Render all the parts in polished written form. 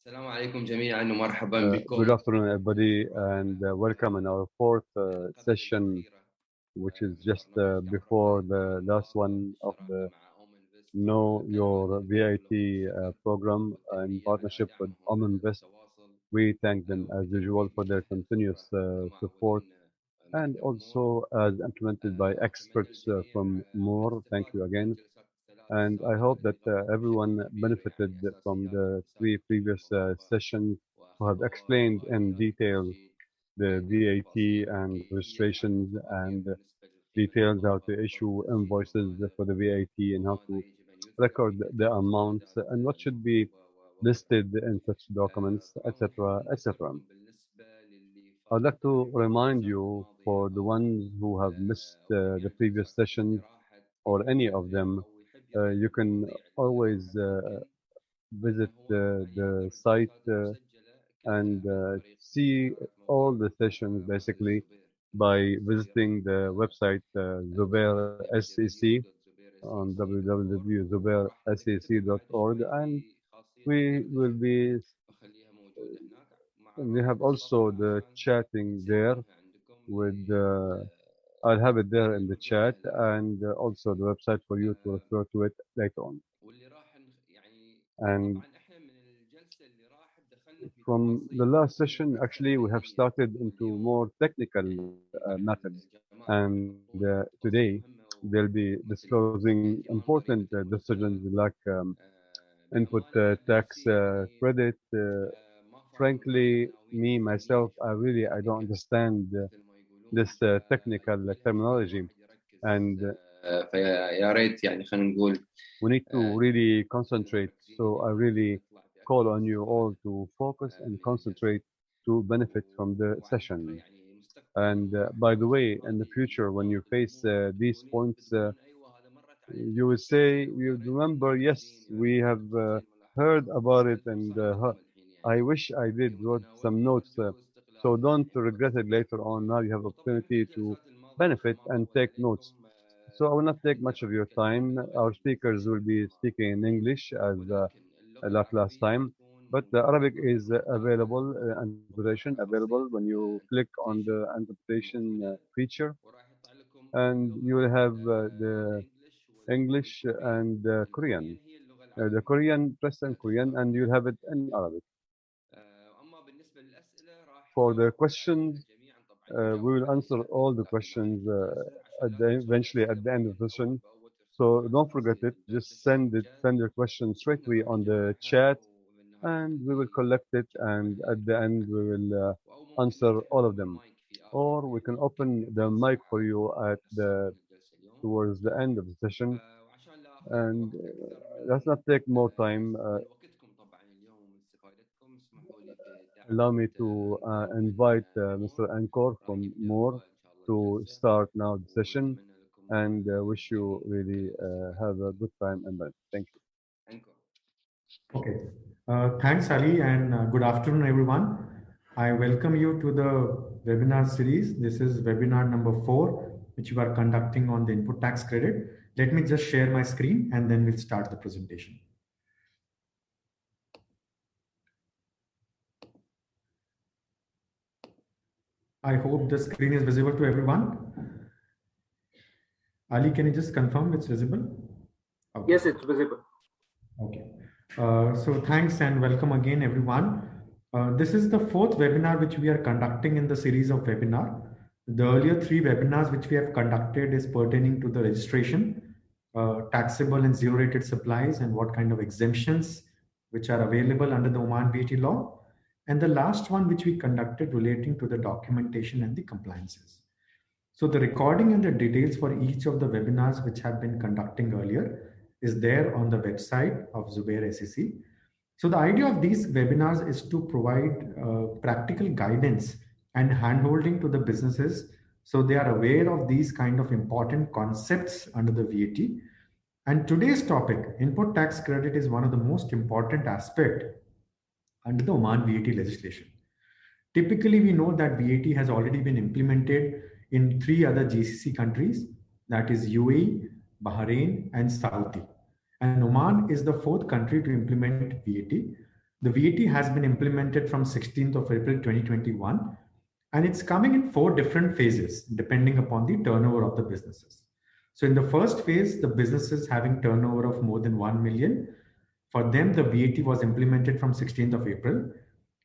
السلام عليكم جميعا ومرحبا Good بكم. afternoon, everybody, and welcome in our fourth session, which is just before the last one of the Know Your VIT program in partnership with Ominvest. We thank them as usual for their continuous support and also as implemented by experts from More. Thank you again. And I hope that everyone benefited from the three previous sessions who have explained in detail the VAT and registrations and details how to issue invoices for the VAT and how to record the amounts and what should be listed in such documents, etc., etc. I'd like to remind you for the ones who have missed the previous sessions or any of them, you can always visit the site and see all the sessions basically by visiting the website Zubair SEC on www.zubairsec.org, and we will be we have also the chatting there with I'll have it there in the chat and also the website for you to refer to it later on. And from the last session, actually, we have started into more technical matters. And today, they'll be disclosing important decisions like input tax credit. Frankly, me, myself, I don't understand this technical terminology. And فيا ريت يعني خلينا نقول we need to really concentrate. So I really call on you all to focus and concentrate to benefit from the session. And by the way, in the future, when you face these points, you will say, you remember, yes, we have heard about it, and I wish I did wrote some notes. So don't regret it later on. Now you have opportunity to benefit and take notes. So I will not take much of your time. Our speakers will be speaking in English as like last time, but the Arabic is available, interpretation available when you click on the interpretation feature, and you will have the English and Korean. The Korean, press in Korean, and you'll have it in Arabic. For the questions, we will answer all the questions eventually at the end of the session. So don't forget it. Just send your question straight away on the chat, and we will collect it. And at the end, we will answer all of them. Or we can open the mic for you towards the end of the session. And let's not take more time. Allow me to invite Mr. Ankor from More to start now the session, and wish you really have a good time and bye. Thank you. Okay. Thanks, Ali, and good afternoon, everyone. I welcome you to the webinar series. This is webinar number 4, which we are conducting on the input tax credit. Let me just share my screen and then we'll start the presentation. I hope the screen is visible to everyone. Ali, can you just confirm it's visible? Okay. Yes, it's visible. Okay. So thanks and welcome again, everyone. This is the 4th webinar which we are conducting in the series of webinar. The earlier 3 webinars which we have conducted is pertaining to the registration, taxable and zero rated supplies, and what kind of exemptions which are available under the Oman VAT law. And the last one which we conducted relating to the documentation and the compliances. So the recording and the details for each of the webinars which have been conducting earlier is there on the website of Zubair SEC. So the idea of these webinars is to provide practical guidance and handholding to the businesses so they are aware of these kind of important concepts under the VAT. And today's topic, input tax credit, is one of the most important aspect under the Oman VAT legislation. Typically, we know that VAT has already been implemented in 3 other GCC countries, that is UAE, Bahrain, and Saudi. And Oman is the 4th country to implement VAT. The VAT has been implemented from 16th of April 2021, and it's coming in 4 different phases depending upon the turnover of the businesses. So in the first phase, the businesses having turnover of more than 1 million, for them the VAT was implemented from 16th of April.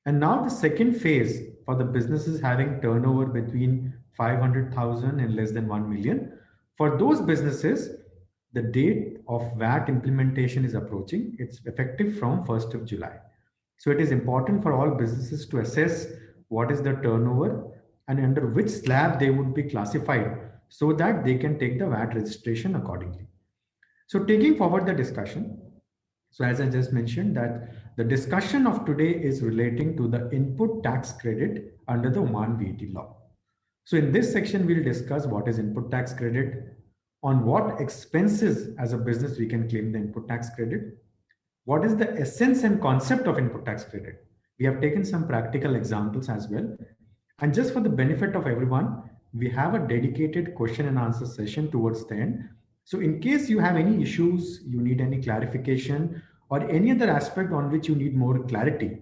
And now the second phase for the businesses having turnover between 500,000 and less than 1 million, for those businesses, the date of VAT implementation is approaching. It's effective from 1st of July. So it is important for all businesses to assess what is the turnover and under which slab they would be classified so that they can take the VAT registration accordingly. So taking forward the discussion, so as I just mentioned that the discussion of today is relating to the input tax credit under the Oman VAT law. So in this section, we'll discuss what is input tax credit, on what expenses as a business we can claim the input tax credit, what is the essence and concept of input tax credit. We have taken some practical examples as well. And just for the benefit of everyone, we have a dedicated question and answer session towards the end. So in case you have any issues, you need any clarification or any other aspect on which you need more clarity,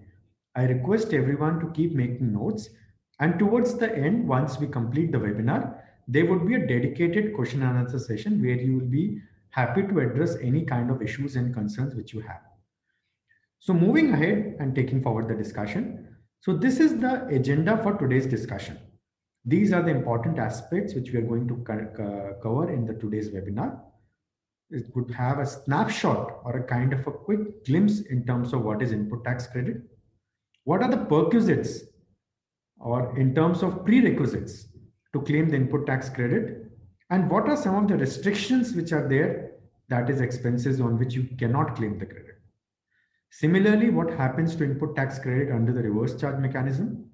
I request everyone to keep making notes. And towards the end, once we complete the webinar, there would be a dedicated question and answer session where you will be happy to address any kind of issues and concerns which you have. So moving ahead and taking forward the discussion. So this is the agenda for today's discussion. These are the important aspects which we are going to cover in the today's webinar. It would have a snapshot or a kind of a quick glimpse in terms of what is input tax credit. What are the perquisites or in terms of prerequisites to claim the input tax credit? And what are some of the restrictions which are there, that is expenses on which you cannot claim the credit? Similarly, what happens to input tax credit under the reverse charge mechanism?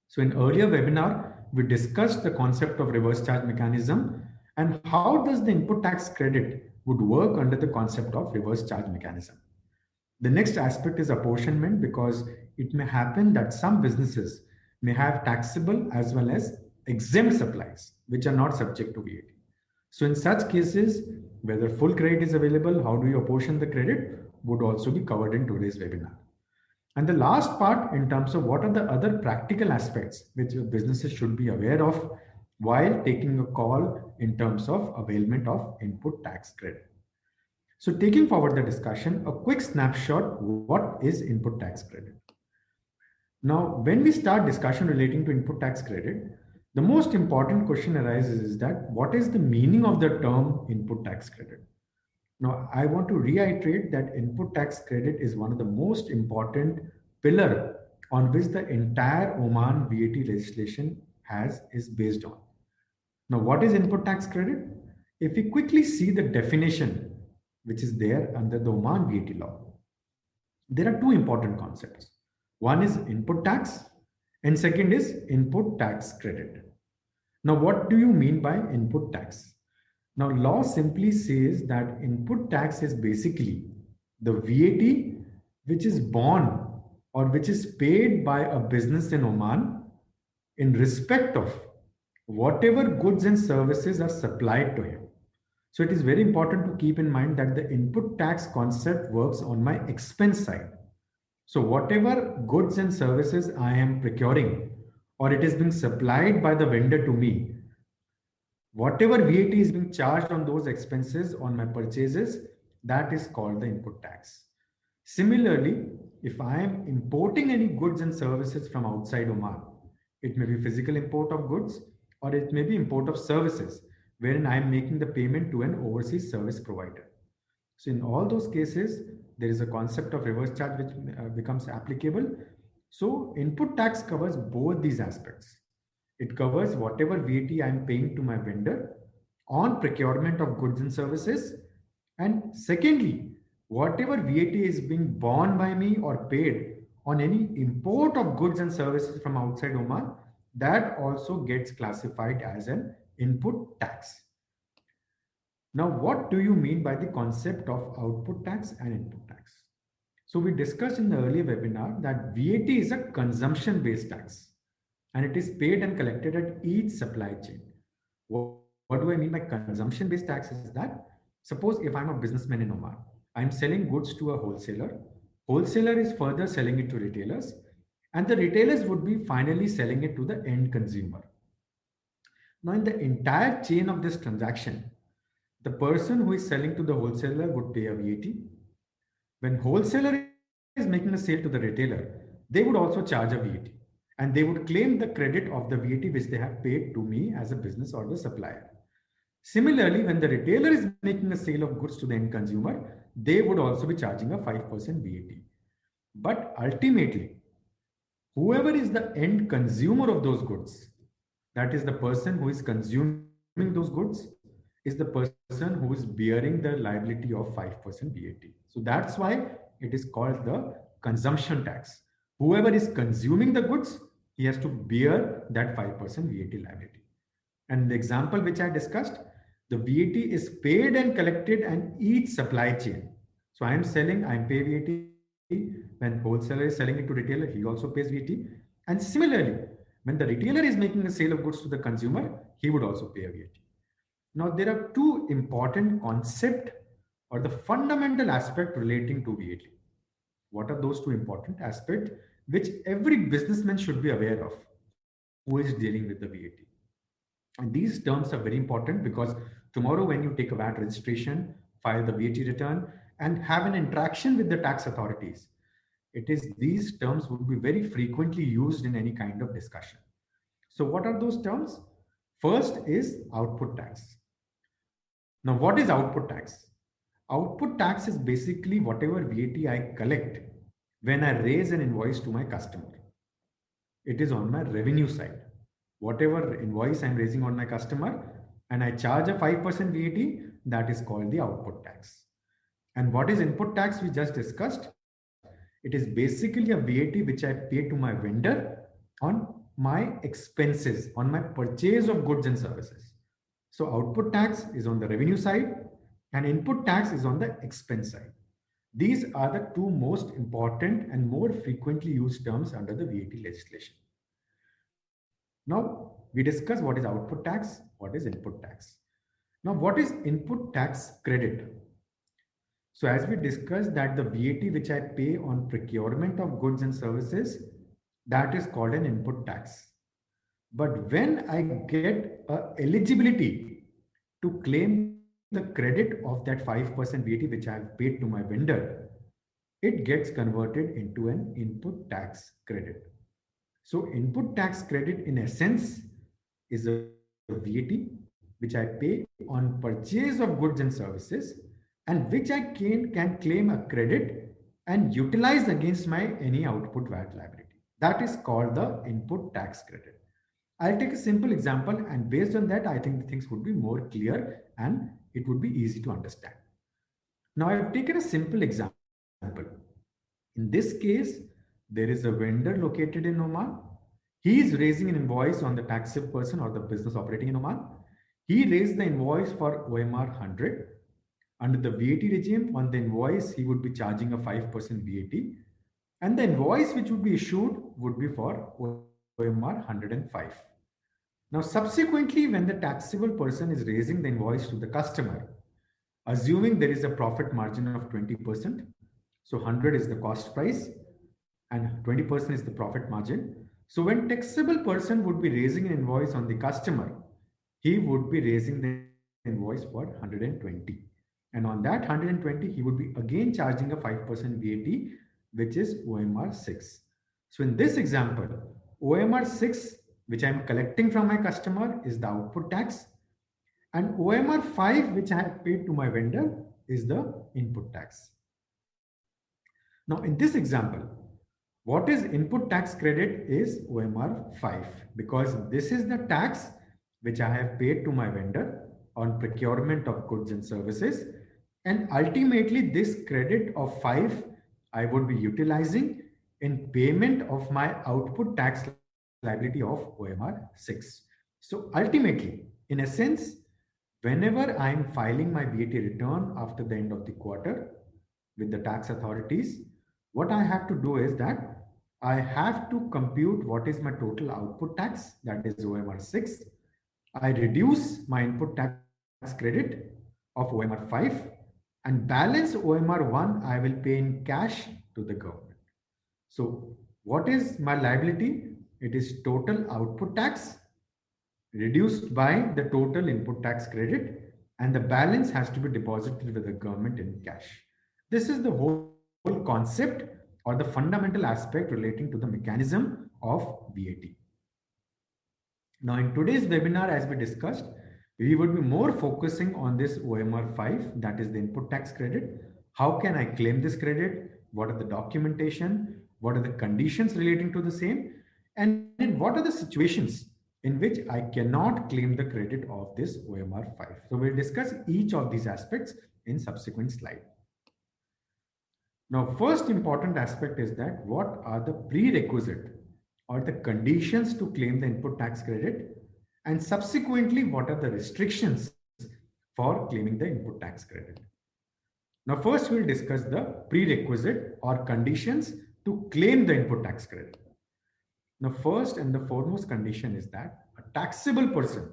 So in earlier webinar, we discussed the concept of reverse charge mechanism and how does the input tax credit would work under the concept of reverse charge mechanism. The next aspect is apportionment, because it may happen that some businesses may have taxable as well as exempt supplies, which are not subject to VAT. So in such cases, whether full credit is available, how do you apportion the credit, would also be covered in today's webinar. And the last part in terms of what are the other practical aspects which your businesses should be aware of while taking a call in terms of availment of input tax credit. So taking forward the discussion, a quick snapshot, what is input tax credit? Now, when we start discussion relating to input tax credit, the most important question arises is that what is the meaning of the term input tax credit? Now, I want to reiterate that input tax credit is one of the most important pillar on which the entire Oman VAT legislation is based on. Now, what is input tax credit? If we quickly see the definition which is there under the Oman VAT law, there are two important concepts. One is input tax and second is input tax credit. Now, what do you mean by input tax? Now, law simply says that input tax is basically the VAT which is borne or which is paid by a business in Oman in respect of whatever goods and services are supplied to him. So it is very important to keep in mind that the input tax concept works on my expense side. So whatever goods and services I am procuring or it is being supplied by the vendor to me, whatever VAT is being charged on those expenses on my purchases, that is called the input tax. Similarly, if I am importing any goods and services from outside Oman, it may be physical import of goods or it may be import of services, wherein I am making the payment to an overseas service provider. So in all those cases, there is a concept of reverse charge which becomes applicable. So input tax covers both these aspects. It covers whatever VAT I am paying to my vendor on procurement of goods and services. And secondly, whatever VAT is being borne by me or paid on any import of goods and services from outside Oman, that also gets classified as an input tax. Now, what do you mean by the concept of output tax and input tax? So we discussed in the earlier webinar that VAT is a consumption-based tax and it is paid and collected at each supply chain. What do I mean by consumption-based tax is that, suppose if I'm a businessman in Oman, I'm selling goods to a wholesaler Wholesaler is further selling it to retailers, and the retailers would be finally selling it to the end consumer. Now, in the entire chain of this transaction, the person who is selling to the wholesaler would pay a VAT. When wholesaler is making a sale to the retailer, they would also charge a VAT, and they would claim the credit of the VAT which they have paid to me as a business or the supplier. Similarly, when the retailer is making a sale of goods to the end consumer, they would also be charging a 5% VAT. But ultimately, whoever is the end consumer of those goods, that is the person who is consuming those goods, is the person who is bearing the liability of 5% VAT. So that's why it is called the consumption tax. Whoever is consuming the goods, he has to bear that 5% VAT liability. And the example which I discussed, the VAT is paid and collected in each supply chain. So I am selling, I pay VAT. When wholesaler is selling it to retailer, he also pays VAT. And similarly, when the retailer is making a sale of goods to the consumer, he would also pay a VAT. Now, there are two important concepts or the fundamental aspect relating to VAT. What are those two important aspects which every businessman should be aware of who is dealing with the VAT? And these terms are very important because tomorrow when you take a VAT registration, file the VAT return, and have an interaction with the tax authorities, it is these terms would be very frequently used in any kind of discussion. So what are those terms? First is output tax. Now, what is output tax? Output tax is basically whatever VAT I collect when I raise an invoice to my customer. It is on my revenue side. Whatever invoice I'm raising on my customer and I charge a 5% VAT, that is called the output tax. And what is input tax we just discussed? It is basically a VAT which I pay to my vendor on my expenses, on my purchase of goods and services. So output tax is on the revenue side and input tax is on the expense side. These are the two most important and more frequently used terms under the VAT legislation. Now, we discuss what is output tax, what is input tax. Now, what is input tax credit? So as we discussed that the VAT which I pay on procurement of goods and services, that is called an input tax. But when I get eligibility to claim the credit of that 5% VAT which I have paid to my vendor, it gets converted into an input tax credit. So input tax credit in essence is a VAT which I pay on purchase of goods and services and which I can claim a credit and utilize against my any output VAT liability. That is called the input tax credit. I'll take a simple example and based on that, I think the things would be more clear and it would be easy to understand. Now I've taken a simple example. In this case, there is a vendor located in Oman. He is raising an invoice on the taxable person or the business operating in Oman. He raised the invoice for OMR 100. Under the VAT regime, on the invoice, he would be charging a 5% VAT. And the invoice which would be issued would be for OMR 105. Now, subsequently, when the taxable person is raising the invoice to the customer, assuming there is a profit margin of 20%, so 100 is the cost price and 20% is the profit margin. So when taxable person would be raising an invoice on the customer, he would be raising the invoice for 120. And on that 120, he would be again charging a 5% VAT, which is OMR 6. So in this example, OMR 6, which I'm collecting from my customer, is the output tax. And OMR 5, which I have paid to my vendor, is the input tax. Now, in this example, what is input tax credit is OMR 5, because this is the tax which I have paid to my vendor on procurement of goods and services. And ultimately, this credit of 5, I would be utilizing in payment of my output tax liability of OMR 6. So ultimately, in a sense, whenever I am filing my VAT return after the end of the quarter with the tax authorities, what I have to do is that I have to compute what is my total output tax, that is OMR 6. I reduce my input tax credit of OMR 5 and balance OMR 1 I will pay in cash to the government. So what is my liability? It is total output tax reduced by the total input tax credit, and the balance has to be deposited with the government in cash. This is the whole concept or the fundamental aspect relating to the mechanism of VAT. Now, in today's webinar, as we discussed, we would be more focusing on this OMR 5, that is the input tax credit. How can I claim this credit? What are the documentation? What are the conditions relating to the same? And what are the situations in which I cannot claim the credit of this OMR 5? So we'll discuss each of these aspects in subsequent slide. Now, first important aspect is that what are the prerequisite or the conditions to claim the input tax credit, and subsequently what are the restrictions for claiming the input tax credit. Now first we'll discuss the prerequisite or conditions to claim the input tax credit. Now first and the foremost condition is that a taxable person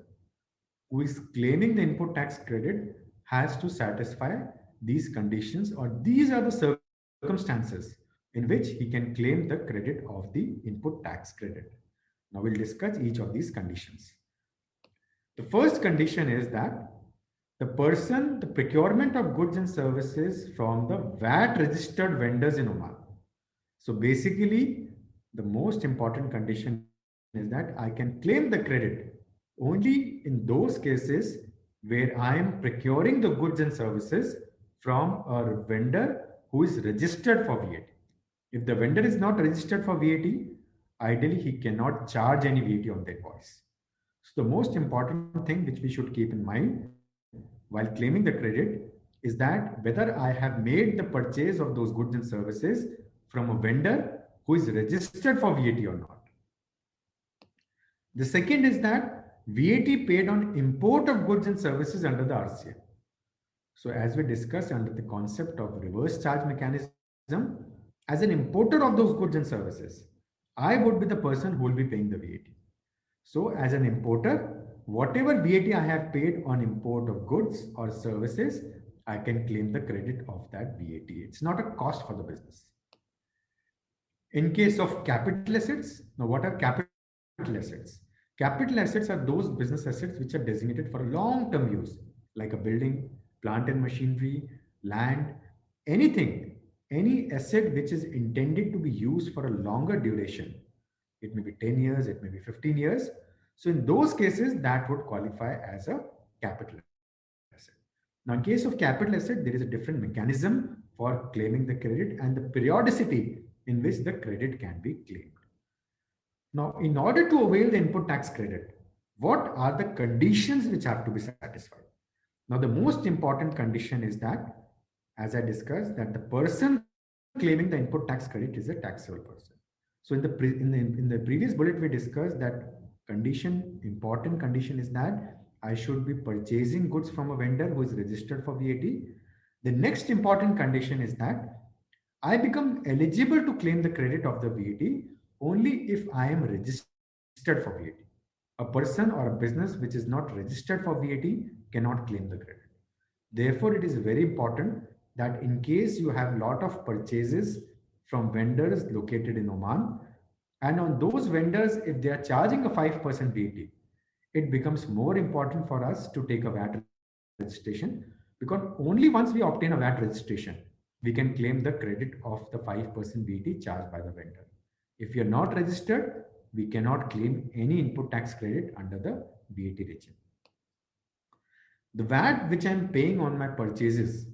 who is claiming the input tax credit has to satisfy these conditions, or these are the circumstances in which he can claim the credit of the input tax credit. Now we'll discuss each of these conditions. The first condition is that the procurement of goods and services from the VAT registered vendors in Oman. So basically, the most important condition is that I can claim the credit only in those cases where I am procuring the goods and services from a vendor who is registered for VAT. If the vendor is not registered for VAT, ideally he cannot charge any VAT on the invoice. So the most important thing which we should keep in mind while claiming the credit is that whether I have made the purchase of those goods and services from a vendor who is registered for VAT or not. The second is that VAT paid on import of goods and services under the RCM. So as we discussed under the concept of reverse charge mechanism, as an importer of those goods and services, I would be the person who will be paying the VAT. So as an importer, whatever VAT I have paid on import of goods or services, I can claim the credit of that VAT. It's not a cost for the business. In case of capital assets, now what are capital assets? Capital assets are those business assets which are designated for long-term use, like a building, plant and machinery, land, anything, any asset which is intended to be used for a longer duration. It may be 10 years, it may be 15 years. So in those cases, that would qualify as a capital asset. Now, in case of capital asset, there is a different mechanism for claiming the credit and the periodicity in which the credit can be claimed. Now, in order to avail the input tax credit, what are the conditions which have to be satisfied? Now, the most important condition is that, as I discussed, that the person claiming the input tax credit is a taxable person. So in the previous bullet, we discussed that important condition is that I should be purchasing goods from a vendor who is registered for VAT. The next important condition is that I become eligible to claim the credit of the VAT only if I am registered for VAT. A person or a business which is not registered for VAT cannot claim the credit. Therefore, it is very important that in case you have a lot of purchases from vendors located in Oman, and on those vendors, if they are charging a 5% VAT, it becomes more important for us to take a VAT registration, because only once we obtain a VAT registration, we can claim the credit of the 5% VAT charged by the vendor. If you are not registered, we cannot claim any input tax credit under the VAT regime. The VAT which I am paying on my purchases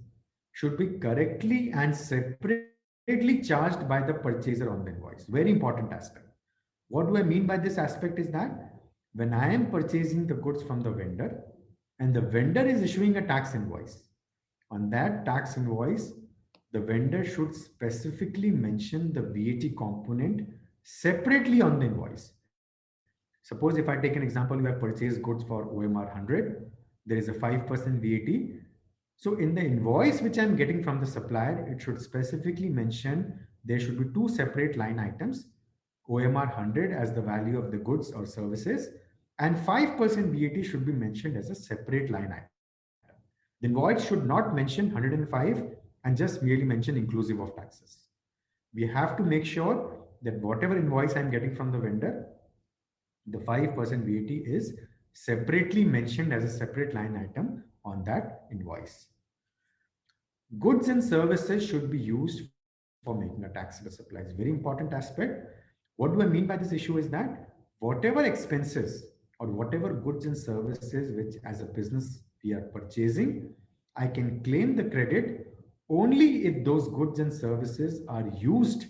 should be correctly and separately charged by the purchaser on the invoice. Very important aspect. What do I mean by this aspect is that when I am purchasing the goods from the vendor and the vendor is issuing a tax invoice, on that tax invoice, the vendor should specifically mention the VAT component separately on the invoice. Suppose if I take an example, you have purchased goods for OMR 100, there is a 5% VAT. So in the invoice which I'm getting from the supplier, it should specifically mention there should be two separate line items, OMR 100 as the value of the goods or services, and 5% VAT should be mentioned as a separate line item. The invoice should not mention 105 and just merely mention inclusive of taxes. we have to make sure that whatever invoice I'm getting from the vendor, the 5% VAT is separately mentioned as a separate line item on that invoice. Goods and services should be used for making a taxable supply. It's a very important aspect. What do I mean by this issue is that whatever expenses or whatever goods and services which as a business we are purchasing, I can claim the credit only if those goods and services are used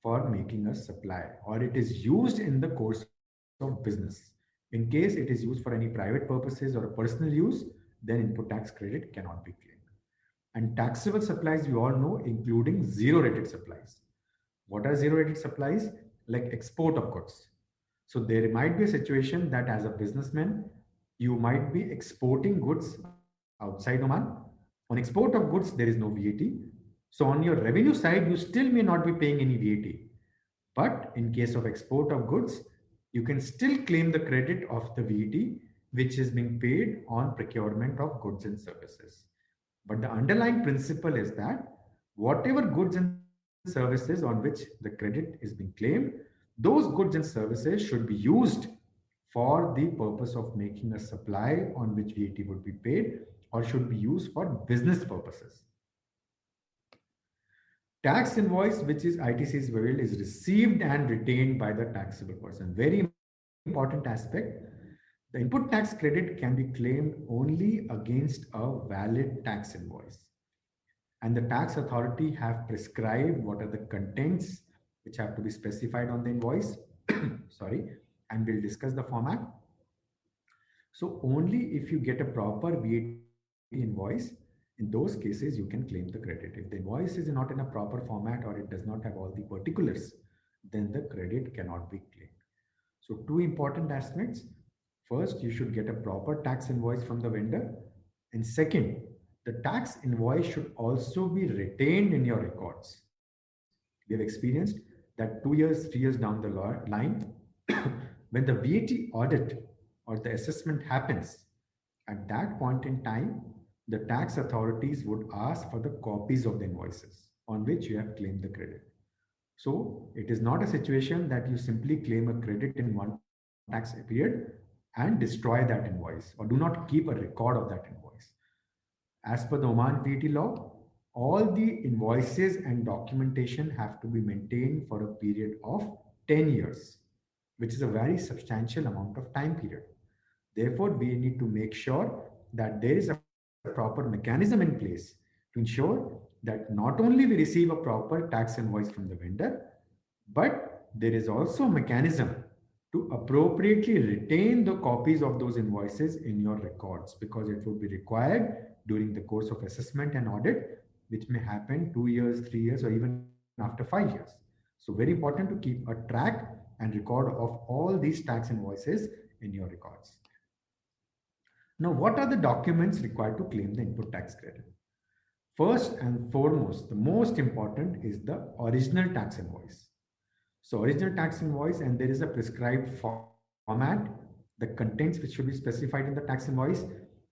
for making a supply or it is used in the course of business. In case it is used for any private purposes or a personal use, then input tax credit cannot be claimed. And taxable supplies, we all know, including zero rated supplies. What are zero rated supplies? Like export of goods. So there might be a situation that as a businessman, you might be exporting goods outside Oman. On export of goods, there is no VAT. So on your revenue side, you still may not be paying any VAT. But in case of export of goods, you can still claim the credit of the VAT, which is being paid on procurement of goods and services. But the underlying principle is that whatever goods and services on which the credit is being claimed, those goods and services should be used for the purpose of making a supply on which VAT would be paid or should be used for business purposes. Tax invoice, which is ITC's world, is received and retained by the taxable person. Very important aspect. The input tax credit can be claimed only against a valid tax invoice. And the tax authority have prescribed what are the contents which have to be specified on the invoice. Sorry, and we'll discuss the format. So only if you get a proper VAT invoice, in those cases you can claim the credit. If the invoice is not in a proper format or it does not have all the particulars, then the credit cannot be claimed. So two important aspects. First, you should get a proper tax invoice from the vendor. And second, the tax invoice should also be retained in your records. We have experienced that 2 years, 3 years down the line, when the VAT audit or the assessment happens, at that point in time, the tax authorities would ask for the copies of the invoices on which you have claimed the credit. So it is not a situation that you simply claim a credit in one tax period and destroy that invoice or do not keep a record of that invoice. As per the Oman VAT law, all the invoices and documentation have to be maintained for a period of 10 years, which is a very substantial amount of time period. Therefore, we need to make sure that there is a proper mechanism in place to ensure that not only we receive a proper tax invoice from the vendor, but there is also a mechanism to appropriately retain the copies of those invoices in your records, because it will be required during the course of assessment and audit, which may happen 2 years, 3 years, or even after 5 years. So very important to keep a track and record of all these tax invoices in your records. Now, what are the documents required to claim the input tax credit? First and foremost, the most important is the original tax invoice. So original tax invoice, and there is a prescribed format, the contents which should be specified in the tax invoice.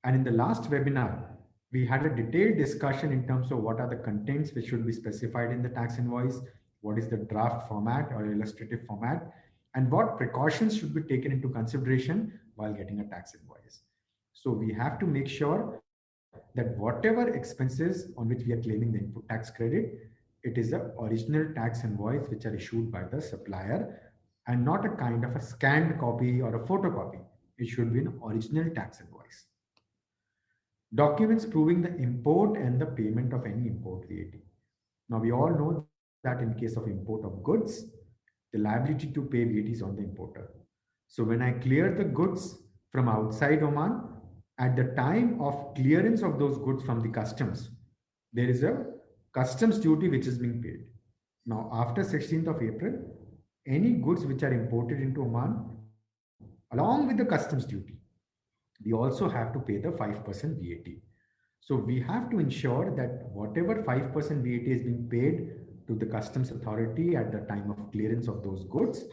And in the last webinar, we had a detailed discussion in terms of what are the contents which should be specified in the tax invoice, what is the draft format or illustrative format, and what precautions should be taken into consideration while getting a tax invoice. So we have to make sure that whatever expenses on which we are claiming the input tax credit, it is the original tax invoice which are issued by the supplier and not a kind of a scanned copy or a photocopy. It should be an original tax invoice. Documents proving the import and the payment of any import VAT. Now we all know that in case of import of goods, the liability to pay VAT is on the importer. So when I clear the goods from outside Oman, at the time of clearance of those goods from the customs, there is a customs duty which is being paid. Now, after 16th of April, any goods which are imported into Oman, along with the customs duty, we also have to pay the 5% VAT. So we have to ensure that whatever 5% VAT is being paid to the customs authority at the time of clearance of those goods,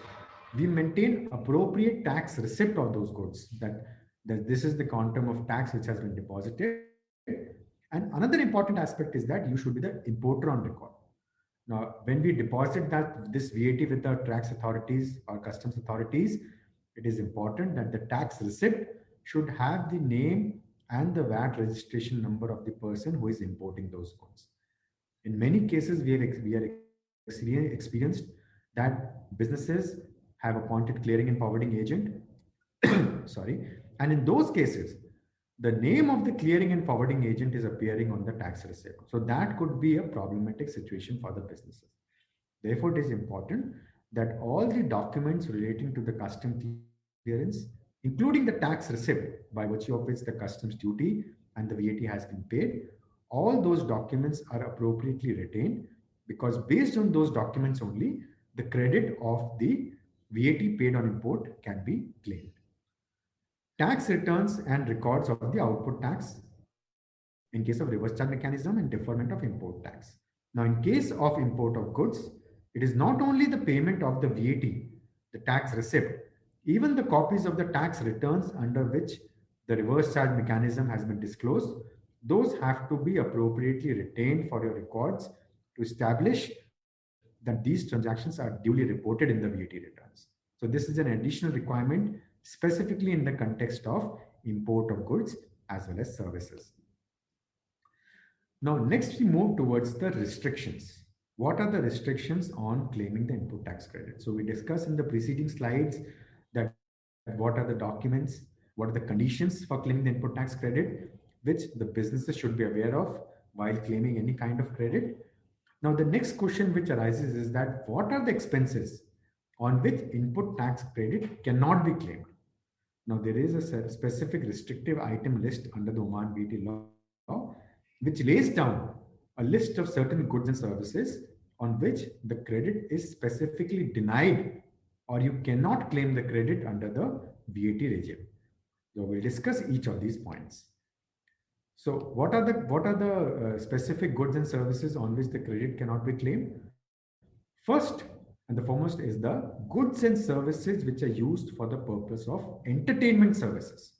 we maintain appropriate tax receipt of those goods, that this is the quantum of tax which has been deposited. And another important aspect is that you should be the importer on record. Now, when we deposit this VAT with the tax authorities or customs authorities, it is important that the tax receipt should have the name and the VAT registration number of the person who is importing those goods. In many cases, we are experienced that businesses have appointed clearing and forwarding agent. Sorry. And in those cases, the name of the clearing and forwarding agent is appearing on the tax receipt. So that could be a problematic situation for the businesses. Therefore, it is important that all the documents relating to the custom clearance, including the tax receipt by virtue of which the customs duty and the VAT has been paid, all those documents are appropriately retained, because based on those documents only, the credit of the VAT paid on import can be claimed. Tax returns and records of the output tax in case of reverse charge mechanism and deferment of import tax. Now, in case of import of goods, it is not only the payment of the VAT, the tax receipt, even the copies of the tax returns under which the reverse charge mechanism has been disclosed, those have to be appropriately retained for your records to establish that these transactions are duly reported in the VAT returns. So this is an additional requirement specifically in the context of import of goods as well as services. Now, next we move towards the restrictions. What are the restrictions on claiming the input tax credit? So we discussed in the preceding slides that what are the documents, what are the conditions for claiming the input tax credit, which the businesses should be aware of while claiming any kind of credit. Now, the next question which arises is that what are the expenses on which input tax credit cannot be claimed? Now, there is a specific restrictive item list under the Oman VAT law, which lays down a list of certain goods and services on which the credit is specifically denied, or you cannot claim the credit under the VAT regime. So we'll discuss each of these points. So what are the specific goods and services on which the credit cannot be claimed? First and the foremost is the goods and services which are used for the purpose of entertainment services.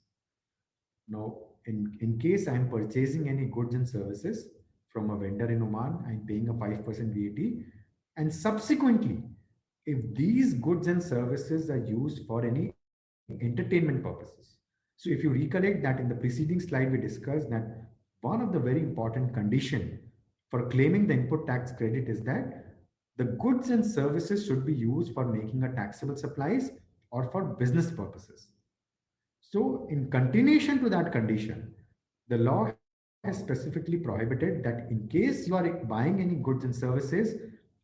Now, in case I am purchasing any goods and services from a vendor in Oman, I'm paying a 5% VAT, and subsequently, if these goods and services are used for any entertainment purposes. So if you recollect that in the preceding slide, we discussed that one of the very important condition for claiming the input tax credit is that the goods and services should be used for making a taxable supplies or for business purposes. So in continuation to that condition, the law has specifically prohibited that in case you are buying any goods and services,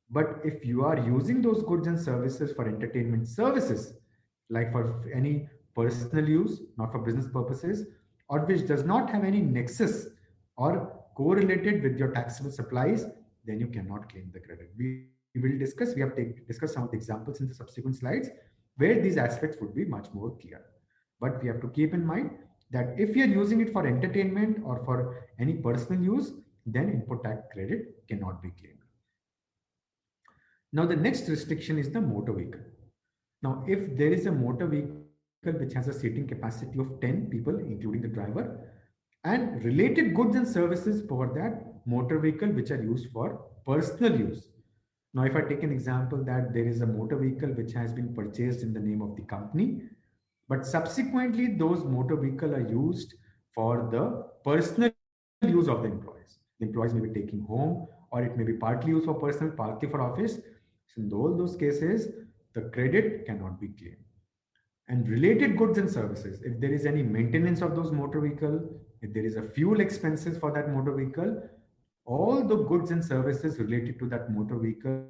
but if you are using those goods and services for entertainment services, like for any personal use, not for business purposes, or which does not have any nexus or correlated with your taxable supplies, then you cannot claim the credit. We will discuss, we have discussed some of the examples in the subsequent slides where these aspects would be much more clear. But we have to keep in mind that if you're using it for entertainment or for any personal use, then input tax credit cannot be claimed. Now, the next restriction is the motor vehicle. Now, if there is a motor vehicle which has a seating capacity of 10 people, including the driver, and related goods and services for that motor vehicle which are used for personal use. Now, if I take an example that there is a motor vehicle which has been purchased in the name of the company, but subsequently those motor vehicles are used for the personal use of the employees. The employees may be taking home, or it may be partly used for personal, partly for office. So in all those cases, the credit cannot be claimed. And related goods and services, if there is any maintenance of those motor vehicle, if there is a fuel expenses for that motor vehicle, all the goods and services related to that motor vehicle,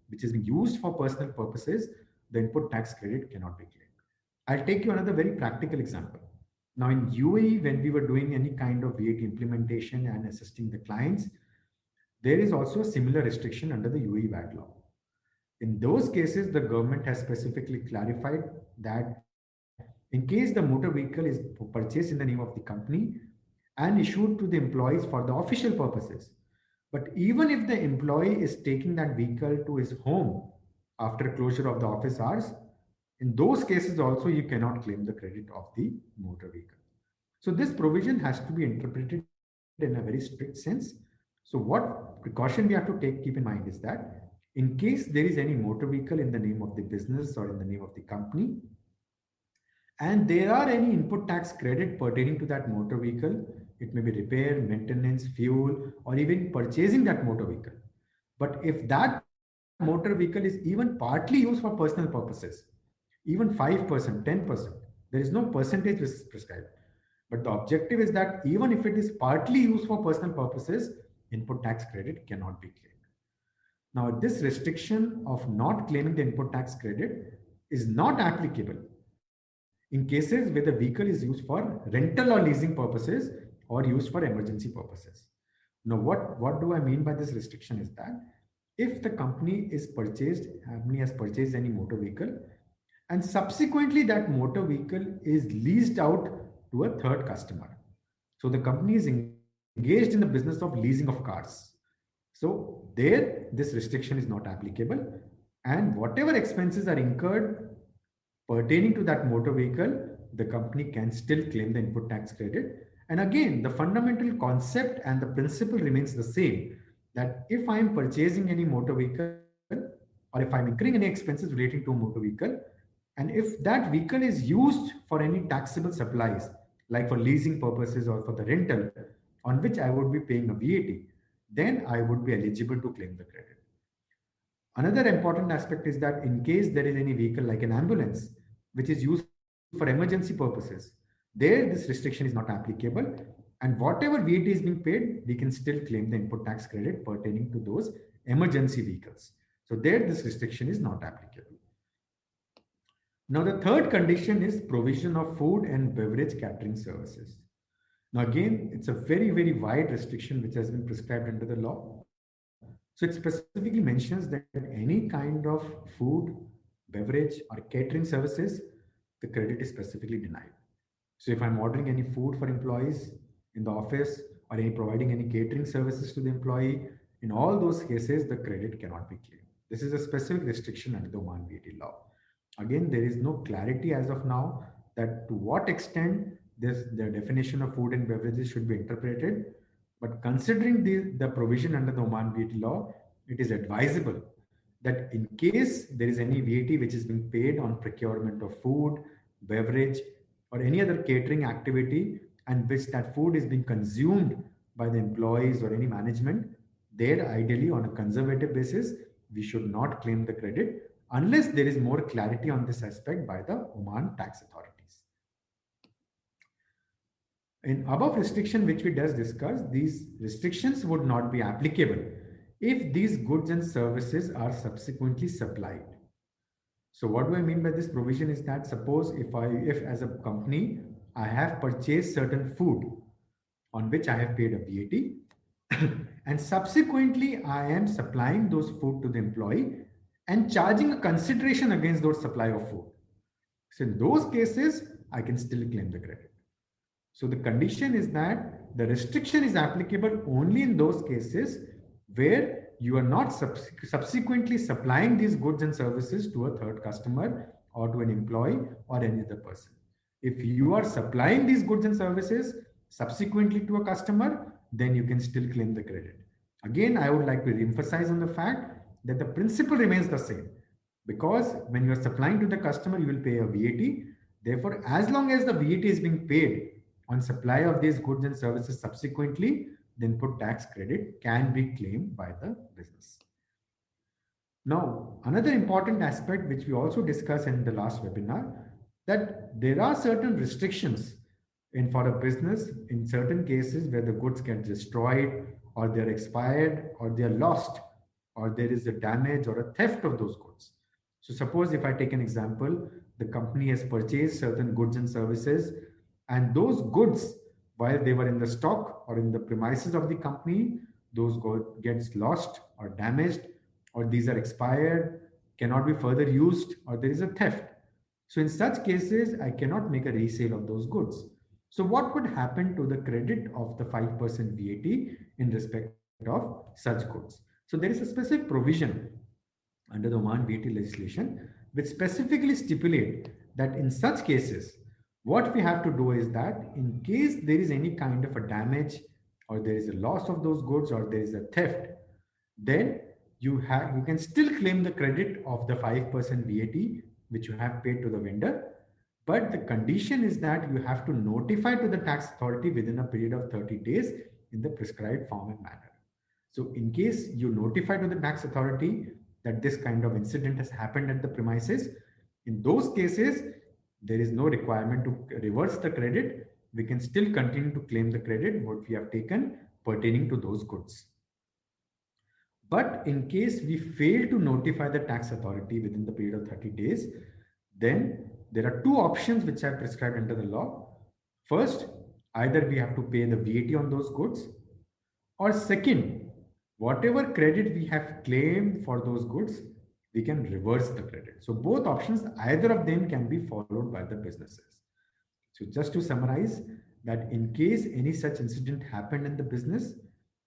which is being used for personal purposes, the input tax credit cannot be claimed. I'll take you another very practical example. Now in UAE, when we were doing any kind of VAT implementation and assisting the clients, there is also a similar restriction under the UAE VAT law. In those cases, the government has specifically clarified that in case the motor vehicle is purchased in the name of the company and issued to the employees for the official purposes, but even if the employee is taking that vehicle to his home after closure of the office hours, in those cases also you cannot claim the credit of the motor vehicle. So this provision has to be interpreted in a very strict sense. So what precaution we have to keep in mind is that in case there is any motor vehicle in the name of the business or in the name of the company, and there are any input tax credit pertaining to that motor vehicle, it may be repair, maintenance, fuel, or even purchasing that motor vehicle. But if that motor vehicle is even partly used for personal purposes, even 5%, 10%, there is no percentage prescribed. But the objective is that even if it is partly used for personal purposes, input tax credit cannot be claimed. Now, this restriction of not claiming the input tax credit is not applicable in cases where the vehicle is used for rental or leasing purposes or used for emergency purposes. Now, what do I mean by this restriction is that if the company has purchased any motor vehicle and subsequently that motor vehicle is leased out to a third customer. So the company is engaged in the business of leasing of cars. So there, this restriction is not applicable, and whatever expenses are incurred pertaining to that motor vehicle, the company can still claim the input tax credit. And again, the fundamental concept and the principle remains the same, that if I am purchasing any motor vehicle or if I'm incurring any expenses relating to a motor vehicle, and if that vehicle is used for any taxable supplies, like for leasing purposes or for the rental, on which I would be paying a VAT, then I would be eligible to claim the credit. Another important aspect is that in case there is any vehicle like an ambulance, which is used for emergency purposes, there this restriction is not applicable. And whatever VAT is being paid, we can still claim the input tax credit pertaining to those emergency vehicles. So there, this restriction is not applicable. Now, the third condition is provision of food and beverage catering services. Now, again, it's a very, very wide restriction which has been prescribed under the law. So it specifically mentions that any kind of food, beverage, or catering services, the credit is specifically denied. So if I'm ordering any food for employees in the office or providing any catering services to the employee, in all those cases, the credit cannot be claimed. This is a specific restriction under the Oman VAT law. Again, there is no clarity as of now that to what extent the definition of food and beverages should be interpreted. But considering the provision under the Oman VAT law, it is advisable that in case there is any VAT which is being paid on procurement of food, beverage, or any other catering activity, and which that food is being consumed by the employees or any management, there ideally on a conservative basis, we should not claim the credit unless there is more clarity on this aspect by the Oman tax authorities. In above restriction which we just discussed, these restrictions would not be applicable if these goods and services are subsequently supplied. So what do I mean by this provision is that suppose if as a company, I have purchased certain food on which I have paid a VAT and subsequently I am supplying those food to the employee and charging a consideration against those supply of food. So in those cases, I can still claim the credit. So the condition is that the restriction is applicable only in those cases where you are not subsequently supplying these goods and services to a third customer or to an employee or any other person. If you are supplying these goods and services subsequently to a customer, then you can still claim the credit. Again, I would like to emphasize on the fact that the principle remains the same, because when you are supplying to the customer, you will pay a VAT. Therefore, as long as the VAT is being paid on supply of these goods and services subsequently, the input tax credit can be claimed by the business. Now, another important aspect which we also discussed in the last webinar, that there are certain restrictions for a business in certain cases where the goods get destroyed or they're expired or they're lost or there is a damage or a theft of those goods. So suppose if I take an example, the company has purchased certain goods and services, and those goods, while they were in the stock or in the premises of the company, those goods gets lost or damaged, or these are expired, cannot be further used, or there is a theft. So in such cases, I cannot make a resale of those goods. So what would happen to the credit of the 5% VAT in respect of such goods? So there is a specific provision under the Oman VAT legislation which specifically stipulate that in such cases, what we have to do is that in case there is any kind of a damage or there is a loss of those goods or there is a theft, then you can still claim the credit of the 5% VAT which you have paid to the vendor. But the condition is that you have to notify to the tax authority within a period of 30 days in the prescribed form and manner. So in case you notify to the tax authority that this kind of incident has happened at the premises, in those cases, there is no requirement to reverse the credit. We can still continue to claim the credit what we have taken pertaining to those goods. But in case we fail to notify the tax authority within the period of 30 days, then there are two options which are prescribed under the law. First, either we have to pay the VAT on those goods, or second, whatever credit we have claimed for those goods, we can reverse the credit. So both options, either of them can be followed by the businesses. So just to summarize, that in case any such incident happened in the business,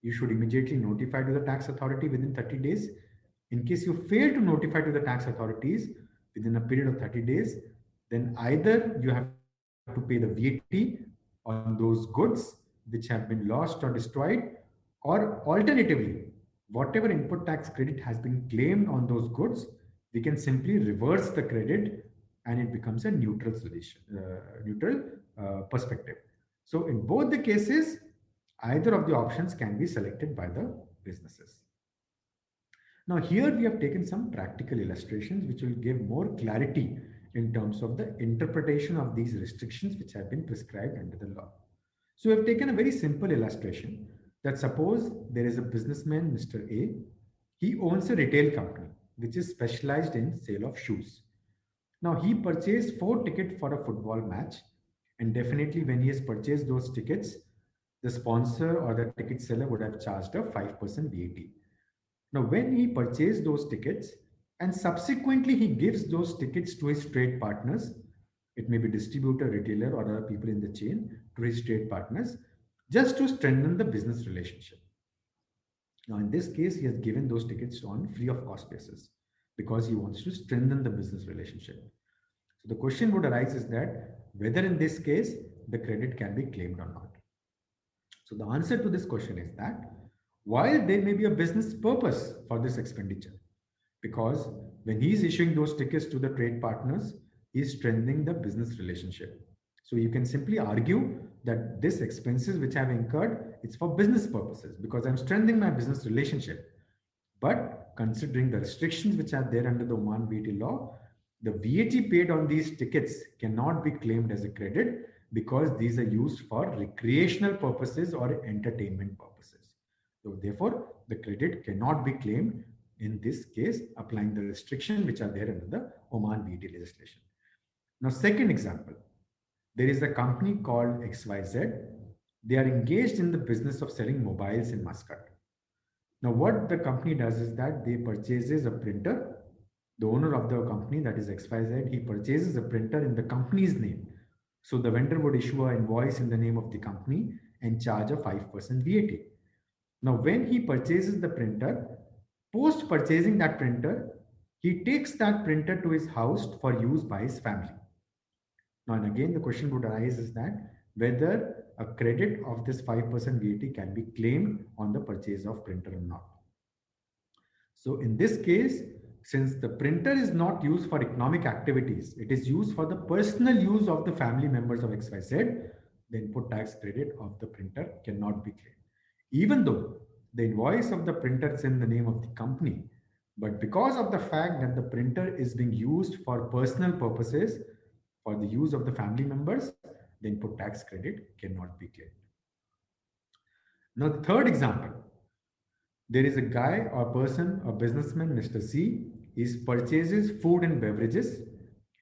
you should immediately notify to the tax authority within 30 days. In case you fail to notify to the tax authorities within a period of 30 days, then either you have to pay the VAT on those goods which have been lost or destroyed, or alternatively, whatever input tax credit has been claimed on those goods, we can simply reverse the credit and it becomes a neutral solution, perspective. So in both the cases, either of the options can be selected by the businesses. Now here we have taken some practical illustrations which will give more clarity in terms of the interpretation of these restrictions which have been prescribed under the law. So we have taken a very simple illustration that suppose there is a businessman, Mr. A, he owns a retail company which is specialized in sale of shoes. Now he purchased 4 tickets for a football match, and definitely when he has purchased those tickets, the sponsor or the ticket seller would have charged a 5% VAT. Now when he purchased those tickets and subsequently he gives those tickets to his trade partners, it may be distributor, retailer, or other people in the chain, to his trade partners, just to strengthen the business relationship. Now in this case, he has given those tickets on free of cost basis because he wants to strengthen the business relationship. So the question would arise is that whether in this case the credit can be claimed or not. So the answer to this question is that while there may be a business purpose for this expenditure, because when he is issuing those tickets to the trade partners, he is strengthening the business relationship. So you can simply argue that this expenses which I have incurred, it's for business purposes because I'm strengthening my business relationship. But considering the restrictions which are there under the Oman VAT law, the VAT paid on these tickets cannot be claimed as a credit because these are used for recreational purposes or entertainment purposes. So therefore, the credit cannot be claimed in this case, applying the restriction which are there under the Oman VAT legislation. Now, second example, there is a company called XYZ. They are engaged in the business of selling mobiles in Muscat. Now, what the company does is that they purchases a printer. The owner of the company, that is XYZ, he purchases a printer in the company's name. So the vendor would issue an invoice in the name of the company and charge a 5% VAT. Now, when he purchases the printer, post purchasing that printer, he takes that printer to his house for use by his family. Now, and again, the question would arise is that whether a credit of this 5% VAT can be claimed on the purchase of printer or not. So in this case, since the printer is not used for economic activities, it is used for the personal use of the family members of XYZ, the input tax credit of the printer cannot be claimed. Even though the invoice of the printer is in the name of the company, but because of the fact that the printer is being used for personal purposes, for the use of the family members, the input tax credit cannot be claimed. Now, the third example, there is a guy or person, a businessman, Mr. C, is purchases food and beverages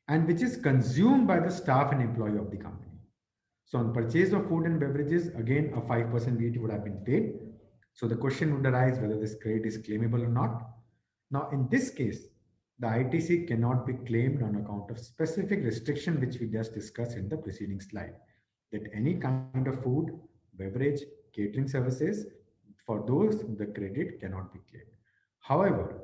and which is consumed by the staff and employee of the company. So on purchase of food and beverages, again, a 5% VAT would have been paid. So the question would arise whether this credit is claimable or not. Now, in this case, the ITC cannot be claimed on account of specific restriction which we just discussed in the preceding slide, that any kind of food, beverage, catering services, for those the credit cannot be claimed. However,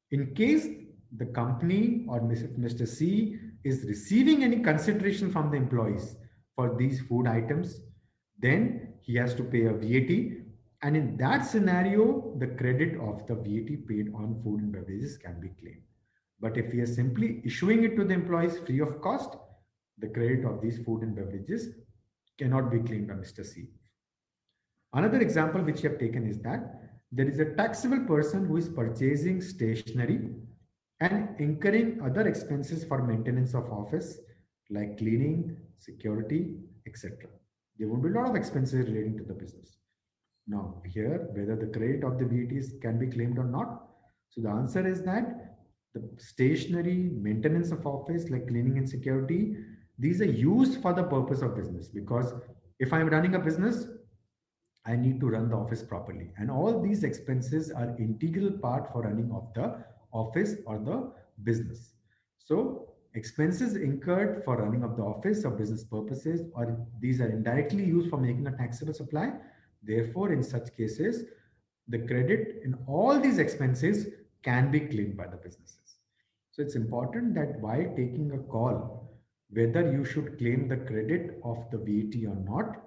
in case the company or Mr. C is receiving any consideration from the employees for these food items, then he has to pay a VAT And in that scenario, the credit of the VAT paid on food and beverages can be claimed. But if we are simply issuing it to the employees free of cost, the credit of these food and beverages cannot be claimed by Mr. C. Another example which we have taken is that there is a taxable person who is purchasing stationery and incurring other expenses for maintenance of office like cleaning, security, etc. There will be a lot of expenses relating to the business. Now, here, whether the credit of the VATs can be claimed or not. So the answer is that the stationery, maintenance of office like cleaning and security, these are used for the purpose of business, because if I'm running a business, I need to run the office properly. And all these expenses are integral part for running of the office or the business. So expenses incurred for running of the office or business purposes, or these are indirectly used for making a taxable supply. Therefore, in such cases, the credit in all these expenses can be claimed by the businesses. So it's important that while taking a call, whether you should claim the credit of the VAT or not,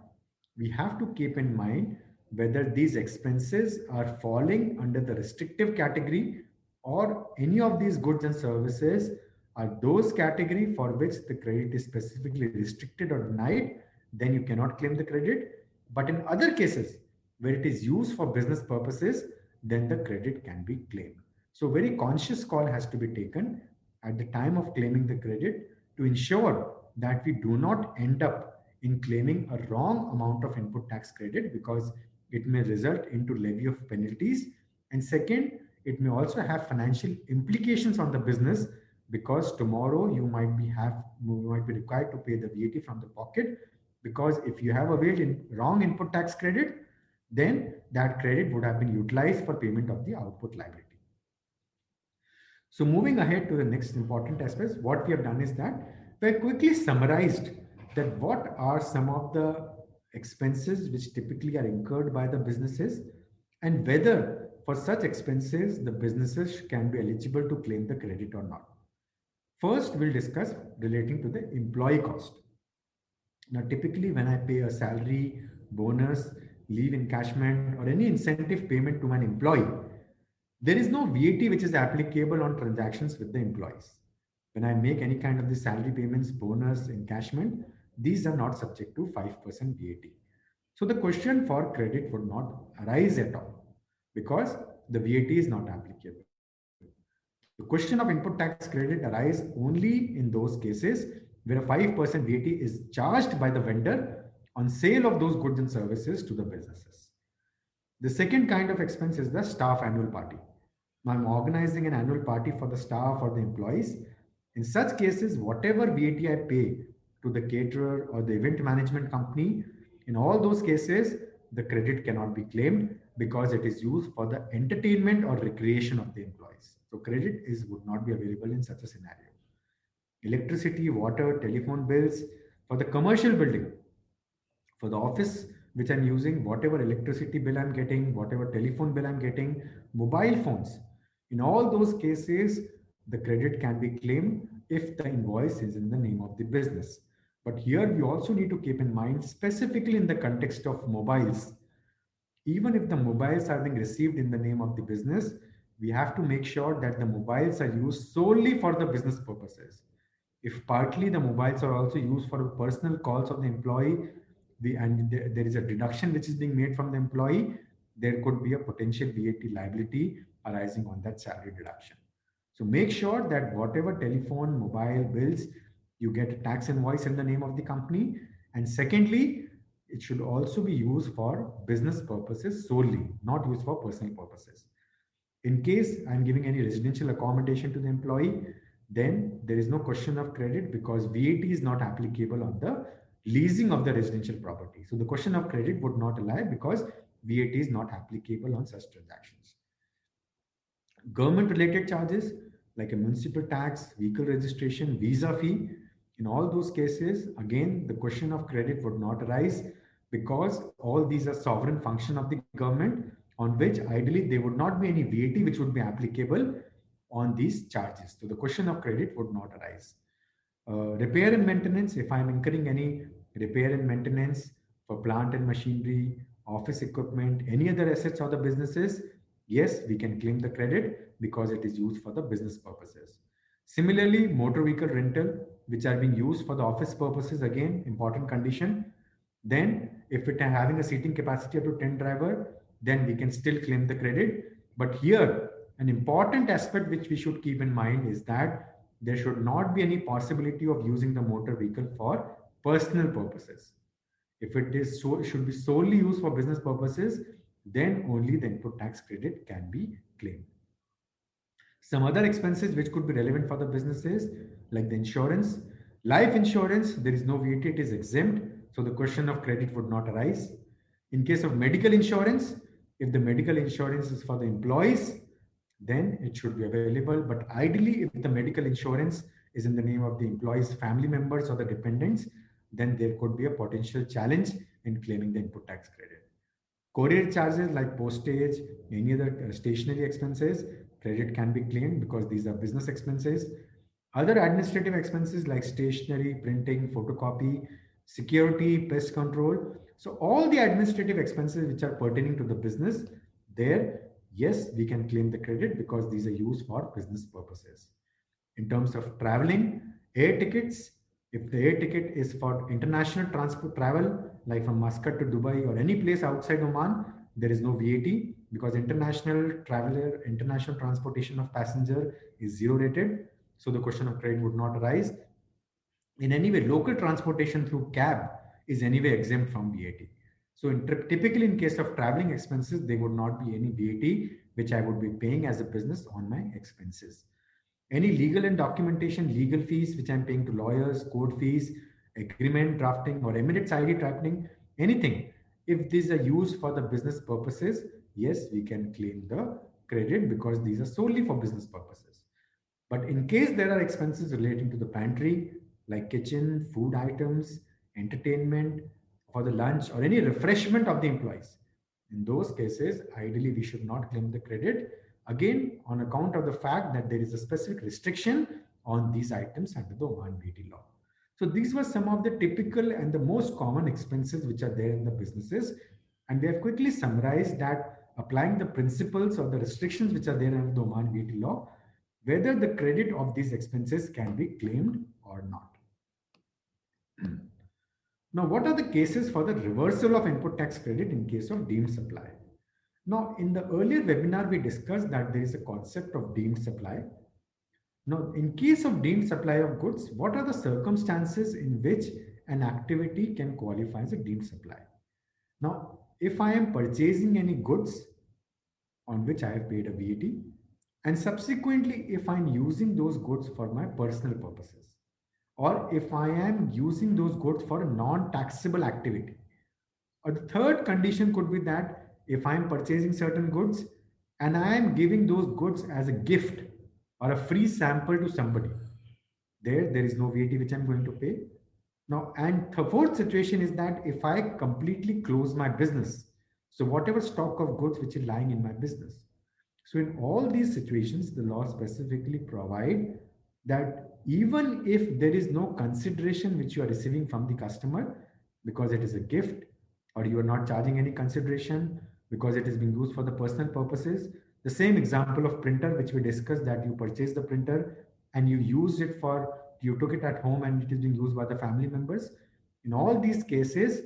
we have to keep in mind whether these expenses are falling under the restrictive category, or any of these goods and services are those category for which the credit is specifically restricted or denied, then you cannot claim the credit. But in other cases where it is used for business purposes, then the credit can be claimed. So very conscious call has to be taken at the time of claiming the credit to ensure that we do not end up in claiming a wrong amount of input tax credit, because it may result into levy of penalties. And second, it may also have financial implications on the business, because tomorrow you might be required to pay the VAT from the pocket, because if you have availed in wrong input tax credit, then that credit would have been utilized for payment of the output liability. So moving ahead to the next important aspects, what we have done is that we have quickly summarized that what are some of the expenses which typically are incurred by the businesses, and whether for such expenses the businesses can be eligible to claim the credit or not. First, we'll discuss relating to the employee cost. Now, typically when I pay a salary, bonus, leave encashment, or any incentive payment to an employee, there is no VAT which is applicable on transactions with the employees. When I make any kind of the salary payments, bonus, encashment, these are not subject to 5% VAT. So the question for credit would not arise at all, because the VAT is not applicable. The question of input tax credit arises only in those cases where a 5% VAT is charged by the vendor on sale of those goods and services to the businesses. The second kind of expense is the staff annual party. Now I'm organizing an annual party for the staff or the employees. In such cases, whatever VAT I pay to the caterer or the event management company, in all those cases, the credit cannot be claimed, because it is used for the entertainment or recreation of the employees. So credit would not be available in such a scenario. Electricity, water, telephone bills for the commercial building, for the office which I'm using, whatever electricity bill I'm getting, whatever telephone bill I'm getting, mobile phones, in all those cases, the credit can be claimed if the invoice is in the name of the business. But here we also need to keep in mind, specifically in the context of mobiles, even if the mobiles are being received in the name of the business, we have to make sure that the mobiles are used solely for the business purposes. If partly the mobiles are also used for personal calls of the employee, there is a deduction which is being made from the employee, there could be a potential VAT liability arising on that salary deduction. So make sure that whatever telephone, mobile bills, you get a tax invoice in the name of the company. And secondly, it should also be used for business purposes solely, not used for personal purposes. In case I'm giving any residential accommodation to the employee, then there is no question of credit, because VAT is not applicable on the leasing of the residential property. So the question of credit would not apply, because VAT is not applicable on such transactions. Government related charges like a municipal tax, vehicle registration, visa fee, in all those cases, again, the question of credit would not arise, because all these are sovereign function of the government, on which ideally there would not be any VAT which would be applicable on these charges. So the question of credit would not arise. Repair and maintenance, if I'm incurring any repair and maintenance for plant and machinery office equipment, any other assets of the businesses, yes, we can claim the credit because it is used for the business purposes. Similarly, motor vehicle rental, which are being used for the office purposes, again, important condition. Then if it are having a seating capacity up to 10 driver, then we can still claim the credit. But here, an important aspect which we should keep in mind is that there should not be any possibility of using the motor vehicle for personal purposes. If it is so, should be solely used for business purposes, then only the input tax credit can be claimed. Some other expenses which could be relevant for the businesses, like the insurance. Life insurance, there is no VAT, it is exempt, so the question of credit would not arise. In case of medical insurance, if the medical insurance is for the employees, then it should be available. But ideally, if the medical insurance is in the name of the employees' family members or the dependents, then there could be a potential challenge in claiming the input tax credit. Courier charges like postage, any other stationery expenses, credit can be claimed because these are business expenses. Other administrative expenses like stationery, printing, photocopy, security, pest control. So all the administrative expenses which are pertaining to the business, there, yes, we can claim the credit because these are used for business purposes. In terms of traveling, air tickets, if the air ticket is for international transport travel, like from Muscat to Dubai or any place outside Oman, there is no VAT because international traveler, international transportation of passenger is zero rated. So the question of credit would not arise. In any way, local transportation through cab is anyway exempt from VAT. So typically in case of traveling expenses, there would not be any VAT which I would be paying as a business on my expenses. Any legal and documentation, legal fees which I'm paying to lawyers, court fees, agreement drafting or Emirates ID drafting, anything, if these are used for the business purposes, yes, we can claim the credit because these are solely for business purposes. But in case there are expenses relating to the pantry, like kitchen, food items, entertainment, for the lunch or any refreshment of the employees, in those cases, ideally we should not claim the credit, again on account of the fact that there is a specific restriction on these items under the Oman VAT law. So these were some of the typical and the most common expenses which are there in the businesses. And we have quickly summarized that applying the principles or the restrictions which are there under the Oman VAT law, whether the credit of these expenses can be claimed or not. Now, what are the cases for the reversal of input tax credit in case of deemed supply? Now, in the earlier webinar, we discussed that there is a concept of deemed supply. Now, in case of deemed supply of goods, what are the circumstances in which an activity can qualify as a deemed supply? Now, if I am purchasing any goods on which I have paid a VAT, and subsequently, if I'm using those goods for my personal purposes, or if I am using those goods for a non-taxable activity. Or the third condition could be that if I'm purchasing certain goods and I am giving those goods as a gift or a free sample to somebody, there is no VAT which I'm going to pay. Now, and the fourth situation is that if I completely close my business, so whatever stock of goods which is lying in my business. So in all these situations, the law specifically provide that even if there is no consideration which you are receiving from the customer because it is a gift, or you are not charging any consideration because it is being used for the personal purposes, the same example of printer which we discussed, that you purchased the printer and you used it for, you took it at home and it is being used by the family members. In all these cases,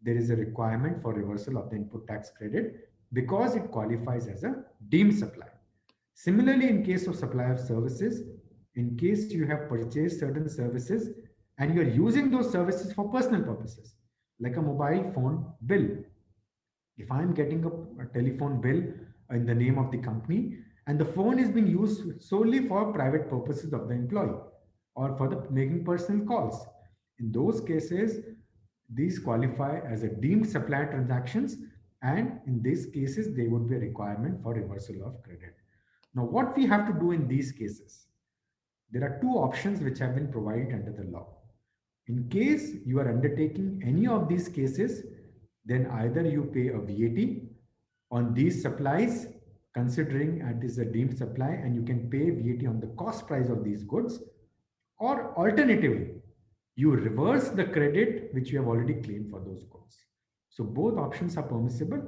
there is a requirement for reversal of the input tax credit because it qualifies as a deemed supply. Similarly, in case of supply of services, in case you have purchased certain services and you are using those services for personal purposes, like a mobile phone bill. If I'm getting a telephone bill in the name of the company and the phone is being used solely for private purposes of the employee or for the making personal calls, in those cases, these qualify as a deemed supply transactions, and in these cases, there would be a requirement for reversal of credit. Now, what we have to do in these cases? There are two options which have been provided under the law. In case you are undertaking any of these cases, then either you pay a VAT on these supplies, considering it is a deemed supply, and you can pay VAT on the cost price of these goods, or alternatively, you reverse the credit which you have already claimed for those goods. So both options are permissible.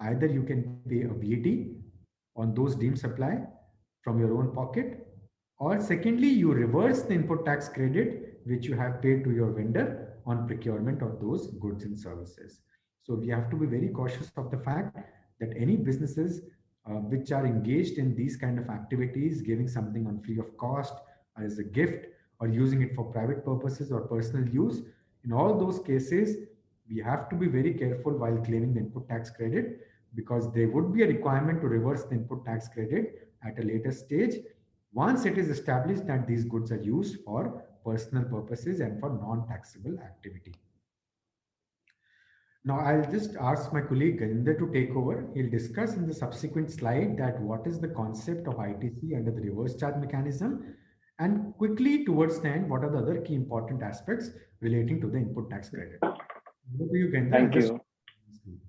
Either you can pay a VAT on those deemed supply from your own pocket, or secondly, you reverse the input tax credit which you have paid to your vendor on procurement of those goods and services. So we have to be very cautious of the fact that any businesses which are engaged in these kind of activities, giving something on free of cost as a gift or using it for private purposes or personal use, in all those cases, we have to be very careful while claiming the input tax credit, because there would be a requirement to reverse the input tax credit at a later stage once it is established that these goods are used for personal purposes and for non-taxable activity. Now, I'll just ask my colleague Gajinder to take over. He'll discuss in the subsequent slide that what is the concept of ITC under the reverse charge mechanism, and quickly towards the end, what are the other key important aspects relating to the input tax credit. Over to you, Gajinder. Thank you.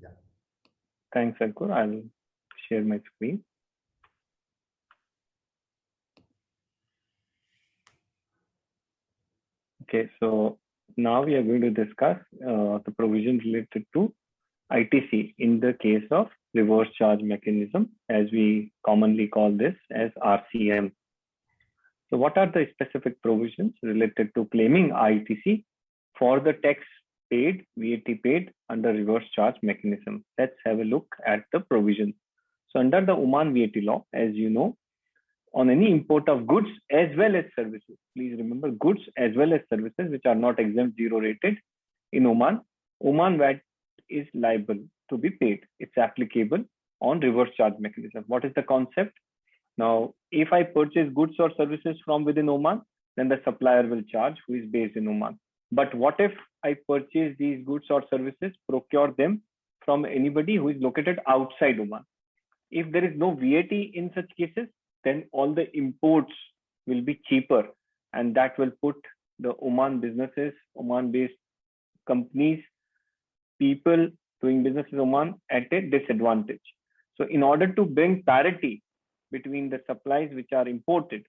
Yeah. Thanks, Ankur. I'll share my screen. Okay, so now we are going to discuss the provisions related to ITC in the case of reverse charge mechanism, as we commonly call this as RCM. So what are the specific provisions related to claiming ITC for the tax paid, VAT paid under reverse charge mechanism? Let's have a look at the provisions. So under the Oman VAT law, as you know, on any import of goods as well as services, please remember goods as well as services which are not exempt zero rated in Oman, Oman VAT is liable to be paid. It's applicable on reverse charge mechanism. What is the concept? Now, if I purchase goods or services from within Oman, then the supplier will charge who is based in Oman. But what if I purchase these goods or services, procure them from anybody who is located outside Oman? If there is no VAT in such cases, then all the imports will be cheaper, and that will put the Oman businesses, Oman-based companies, people doing business in Oman at a disadvantage. So in order to bring parity between the supplies which are imported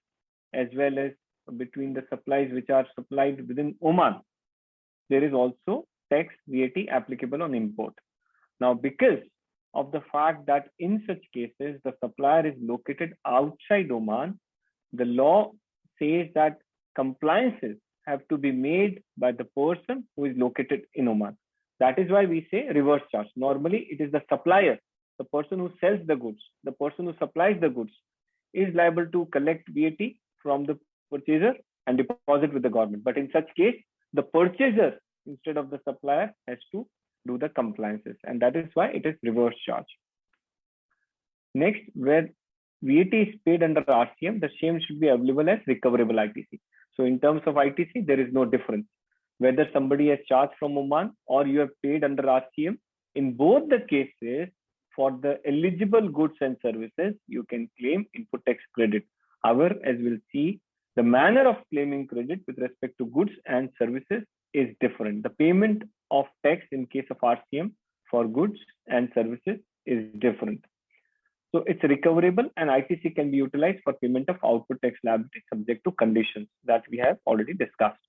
as well as between the supplies which are supplied within Oman, there is also tax VAT applicable on import. Now, because of the fact that in such cases, the supplier is located outside Oman, the law says that compliances have to be made by the person who is located in Oman. That is why we say reverse charge. Normally, it is the supplier, the person who sells the goods, the person who supplies the goods is liable to collect VAT from the purchaser and deposit with the government. But in such case, the purchaser instead of the supplier has to do the compliances, and that is why it is reverse charge. Next, where VAT is paid under RCM, the same should be available as recoverable ITC. So in terms of ITC, there is no difference. Whether somebody has charged from Oman or you have paid under RCM, in both the cases, for the eligible goods and services, you can claim input tax credit. However, as we'll see, the manner of claiming credit with respect to goods and services is different. The payment of tax in case of RCM for goods and services is different. So it's recoverable, and ITC can be utilized for payment of output tax liability subject to conditions that we have already discussed.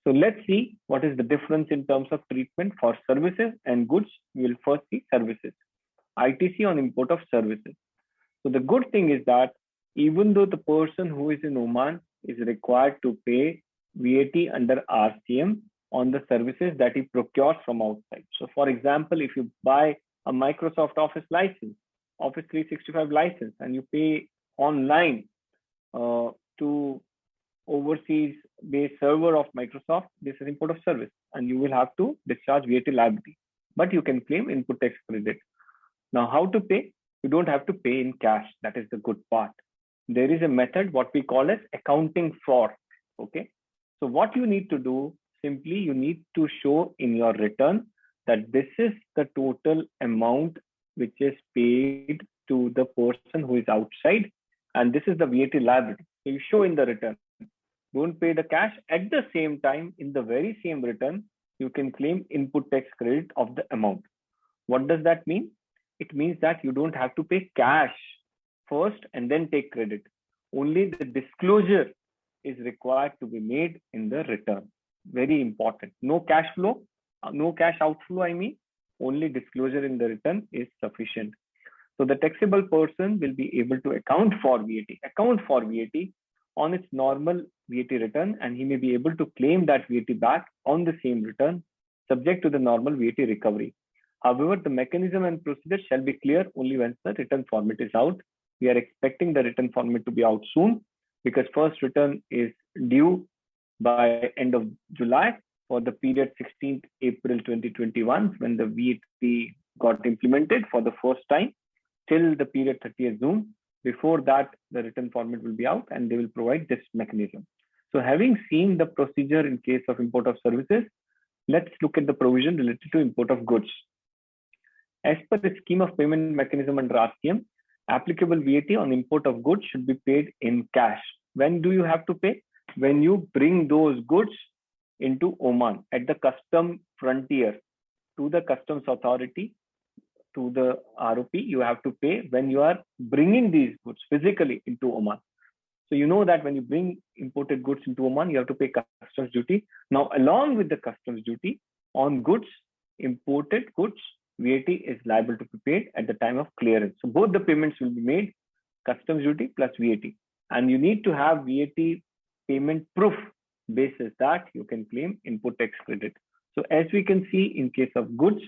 So let's see what is the difference in terms of treatment for services and goods. We will first see services. ITC on import of services. So the good thing is that even though the person who is in Oman is required to pay VAT under RCM on the services that he procures from outside. So for example, if you buy a Microsoft Office license, Office 365 license, and you pay online to overseas based server of Microsoft, this is import of service, and you will have to discharge VAT liability, but you can claim input tax credit. Now, how to pay? You don't have to pay in cash. That is the good part. There is a method, what we call as accounting for. Okay. So what you need to do, simply you need to show in your return that this is the total amount which is paid to the person who is outside, and this is the VAT liability. So you show in the return. Don't pay the cash. At the same time, in the very same return, you can claim input tax credit of the amount. What does that mean? It means that you don't have to pay cash first and then take credit. Only the disclosure is required to be made in the return. Very important. No cash flow, no cash outflow, I mean, only disclosure in the return is sufficient. So the taxable person will be able to account for VAT on its normal VAT return, and he may be able to claim that VAT back on the same return, subject to the normal VAT recovery. However, the mechanism and procedure shall be clear only once the return format is out. We are expecting the return format to be out soon, because first return is due by end of July for the period 16th April 2021, when the VAT got implemented for the first time, till the period 30th June. Before that, the return format will be out and they will provide this mechanism. So having seen the procedure in case of import of services, let's look at the provision related to import of goods. As per the scheme of payment mechanism under RCM, applicable VAT on import of goods should be paid in cash. When do you have to pay? When you bring those goods into Oman at the custom frontier to the customs authority, to the ROP, you have to pay when you are bringing these goods physically into Oman. So you know that when you bring imported goods into Oman, you have to pay customs duty. Now, along with the customs duty on goods, imported goods, VAT is liable to be paid at the time of clearance. So both the payments will be made, customs duty plus VAT. And you need to have VAT payment proof basis that you can claim input tax credit. So as we can see, in case of goods,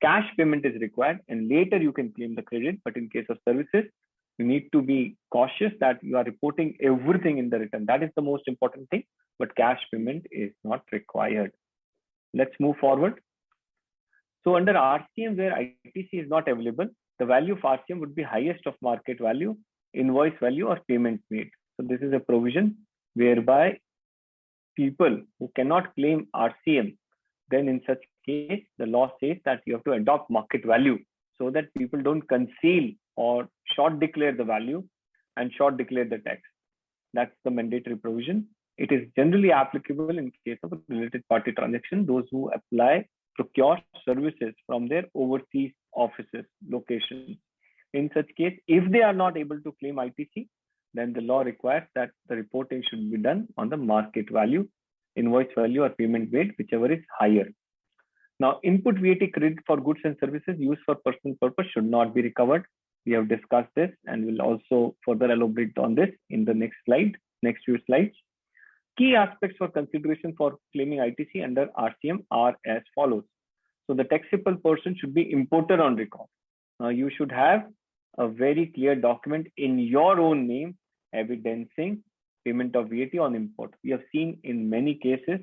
cash payment is required and later you can claim the credit. But in case of services, you need to be cautious that you are reporting everything in the return. That is the most important thing, but cash payment is not required. Let's move forward. So under RCM, where ITC is not available, the value of RCM would be highest of market value, invoice value, or payment made. So this is a provision whereby people who cannot claim RCM, then in such case, the law says that you have to adopt market value so that people don't conceal or short declare the value and short declare the tax. That's the mandatory provision. It is generally applicable in case of a related party transaction, those who procure services from their overseas offices, locations. In such case, if they are not able to claim ITC, then the law requires that the reporting should be done on the market value, invoice value, or payment made, whichever is higher. Now, input VAT credit for goods and services used for personal purpose should not be recovered. We have discussed this and will also further elaborate on this in the next few slides. Key aspects for consideration for claiming ITC under RCM are as follows. So the taxable person should be importer on record. You should have a very clear document in your own name evidencing payment of VAT on import. We have seen in many cases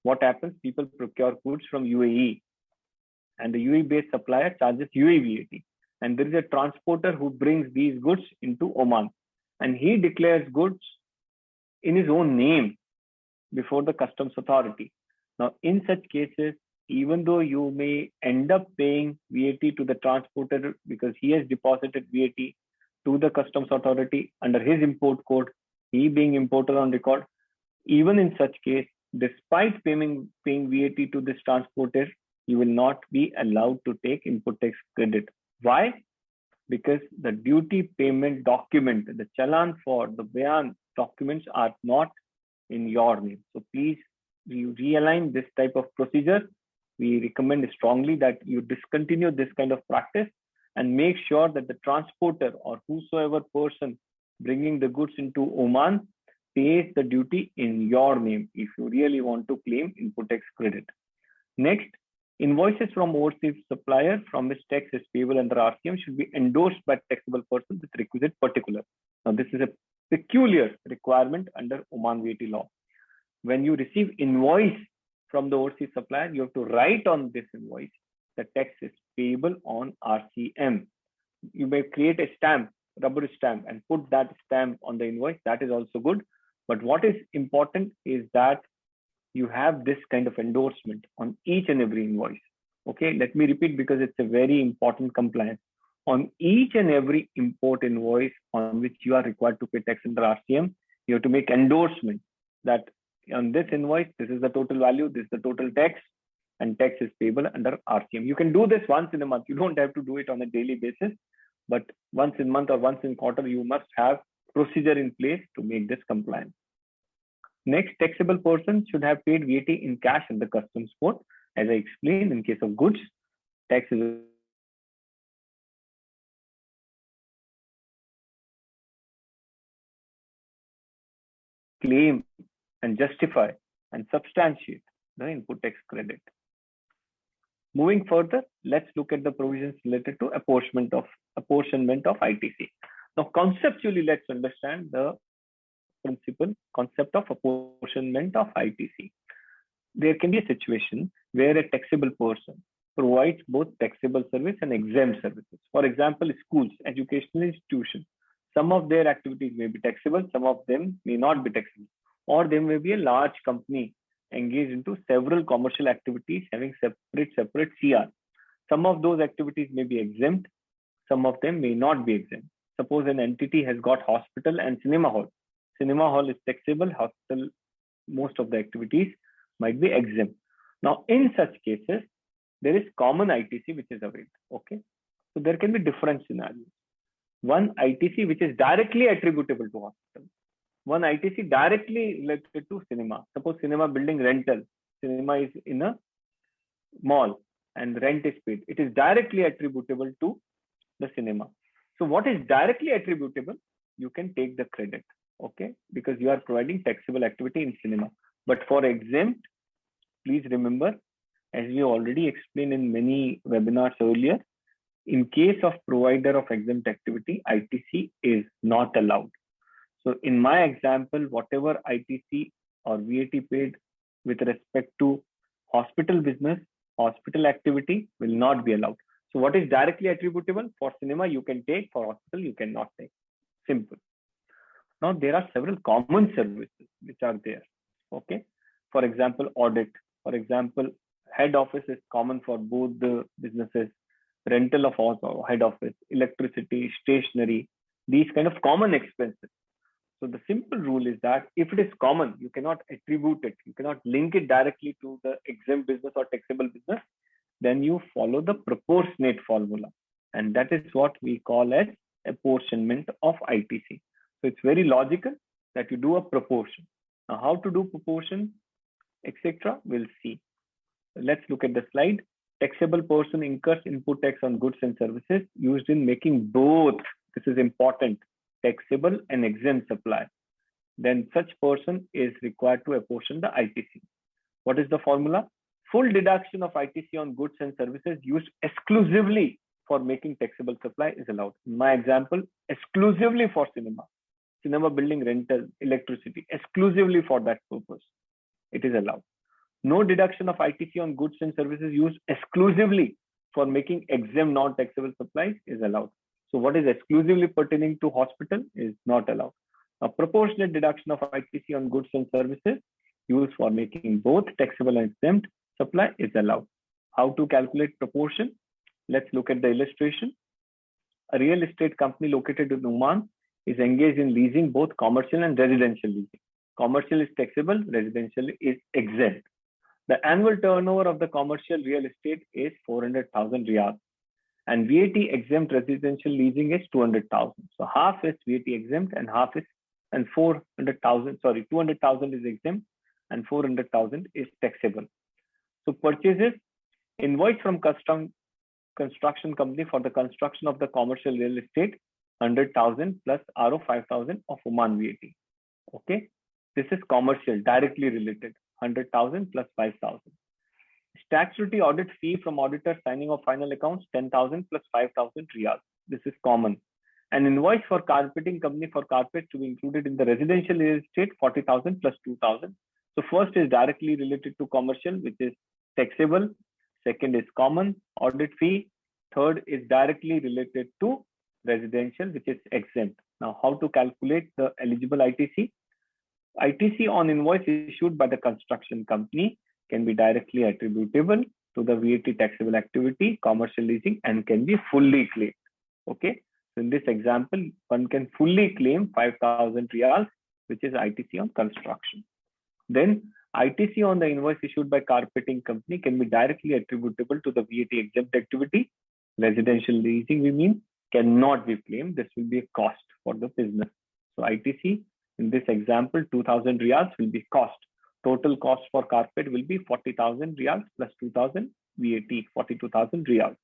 what happens, people procure goods from UAE and the UAE-based supplier charges UAE VAT. And there is a transporter who brings these goods into Oman and he declares goods in his own name before the customs authority. Now, in such cases, even though you may end up paying VAT to the transporter because he has deposited VAT to the customs authority under his import code, he being importer on record, even in such case, despite paying VAT to this transporter, you will not be allowed to take input tax credit. Why? Because the duty payment document, the challan for the bayan documents are not in your name. So please, you realign this type of procedure. We recommend strongly that you discontinue this kind of practice and make sure that the transporter or whosoever person bringing the goods into Oman pays the duty in your name if you really want to claim input tax credit. Next, invoices from overseas supplier from which tax is payable under RCM should be endorsed by taxable person with requisite particular. Now, this is a peculiar requirement under Oman VAT law. When you receive invoice from the overseas supplier, you have to write on this invoice the tax is payable on RCM. You may create a stamp, rubber stamp, and put that stamp on the invoice. That is also good. But what is important is that you have this kind of endorsement on each and every invoice. Okay, let me repeat because it's a very important compliance. On each and every import invoice on which you are required to pay tax under RCM, you have to make endorsement that on this invoice, this is the total value, this is the total tax, and tax is payable under RCM. You can do this once in a month. You don't have to do it on a daily basis, but once in a month or once in a quarter, you must have procedure in place to make this compliant. Next, taxable person should have paid VAT in cash at the customs port. As I explained, in case of goods, tax is claim and justify and substantiate the input tax credit. Moving further, let's look at the provisions related to apportionment of ITC. Now, conceptually, let's understand the principle concept of apportionment of ITC. There can be a situation where a taxable person provides both taxable service and exempt services. For example, schools, educational institutions, some of their activities may be taxable, some of them may not be taxable, or there may be a large company engaged into several commercial activities having separate CR. Some of those activities may be exempt, some of them may not be exempt. Suppose an entity has got hospital and cinema hall. Cinema hall is taxable, hospital, most of the activities might be exempt. Now, in such cases, there is common ITC which is available. Okay, so there can be different scenarios. One ITC which is directly attributable to hospital. One ITC directly related to cinema. Suppose cinema building rental. Cinema is in a mall and rent is paid. It is directly attributable to the cinema. So what is directly attributable, you can take the credit, okay? Because you are providing taxable activity in cinema. But for exempt, please remember, as we already explained in many webinars earlier, in case of provider of exempt activity, ITC is not allowed. So in my example, whatever ITC or VAT paid with respect to hospital business, hospital activity will not be allowed. So what is directly attributable? For cinema, you can take, for hospital, you cannot take. Simple. Now, there are several common services which are there. Okay. For example, audit. For example, head office is common for both the businesses. Rental of head office, electricity, stationery, these kind of common expenses. So the simple rule is that if it is common, you cannot attribute it. You cannot link it directly to the exempt business or taxable business. Then you follow the proportionate formula. And that is what we call as apportionment of ITC. So it's very logical that you do a proportion. Now, how to do proportion, etc., we'll see. Let's look at the slide. Taxable person incurs input tax on goods and services used in making both, this is important, taxable and exempt supply. Then such person is required to apportion the ITC. What is the formula? Full deduction of ITC on goods and services used exclusively for making taxable supply is allowed. In my example, exclusively for cinema building rental, electricity, exclusively for that purpose, it is allowed. No deduction of ITC on goods and services used exclusively for making exempt non-taxable supplies is allowed. So what is exclusively pertaining to hospital is not allowed. A proportionate deduction of ITC on goods and services used for making both taxable and exempt supply is allowed. How to calculate proportion? Let's look at the illustration. A real estate company located in Oman is engaged in leasing both commercial and residential leasing. Commercial is taxable, residential is exempt. The annual turnover of the commercial real estate is 400,000 riyals, and VAT exempt residential leasing is 200,000. So half is VAT exempt and half is 400,000. Sorry, 200,000 is exempt and 400,000 is taxable. So purchases, invoice from construction company for the construction of the commercial real estate, 100,000 plus RO 5,000 of Oman VAT. Okay, this is commercial, directly related. 100,000 plus 5,000. Statutory audit fee from auditor signing of final accounts, 10,000 plus 5,000 riyals. This is common. An invoice for carpeting company for carpet to be included in the residential real estate, 40,000 plus 2,000. So first is directly related to commercial, which is taxable. Second is common audit fee. Third is directly related to residential, which is exempt. Now, how to calculate the eligible ITC? ITC on invoice issued by the construction company can be directly attributable to the VAT taxable activity, commercial leasing, and can be fully claimed. Okay. So in this example, one can fully claim 5,000 riyals, which is ITC on construction. Then ITC on the invoice issued by carpeting company can be directly attributable to the VAT exempt activity. Residential leasing, we mean, cannot be claimed. This will be a cost for the business. So ITC in this example, 2,000 riyals will be cost. Total cost for carpet will be 40,000 riyals plus 2,000, VAT, 42,000 riyals.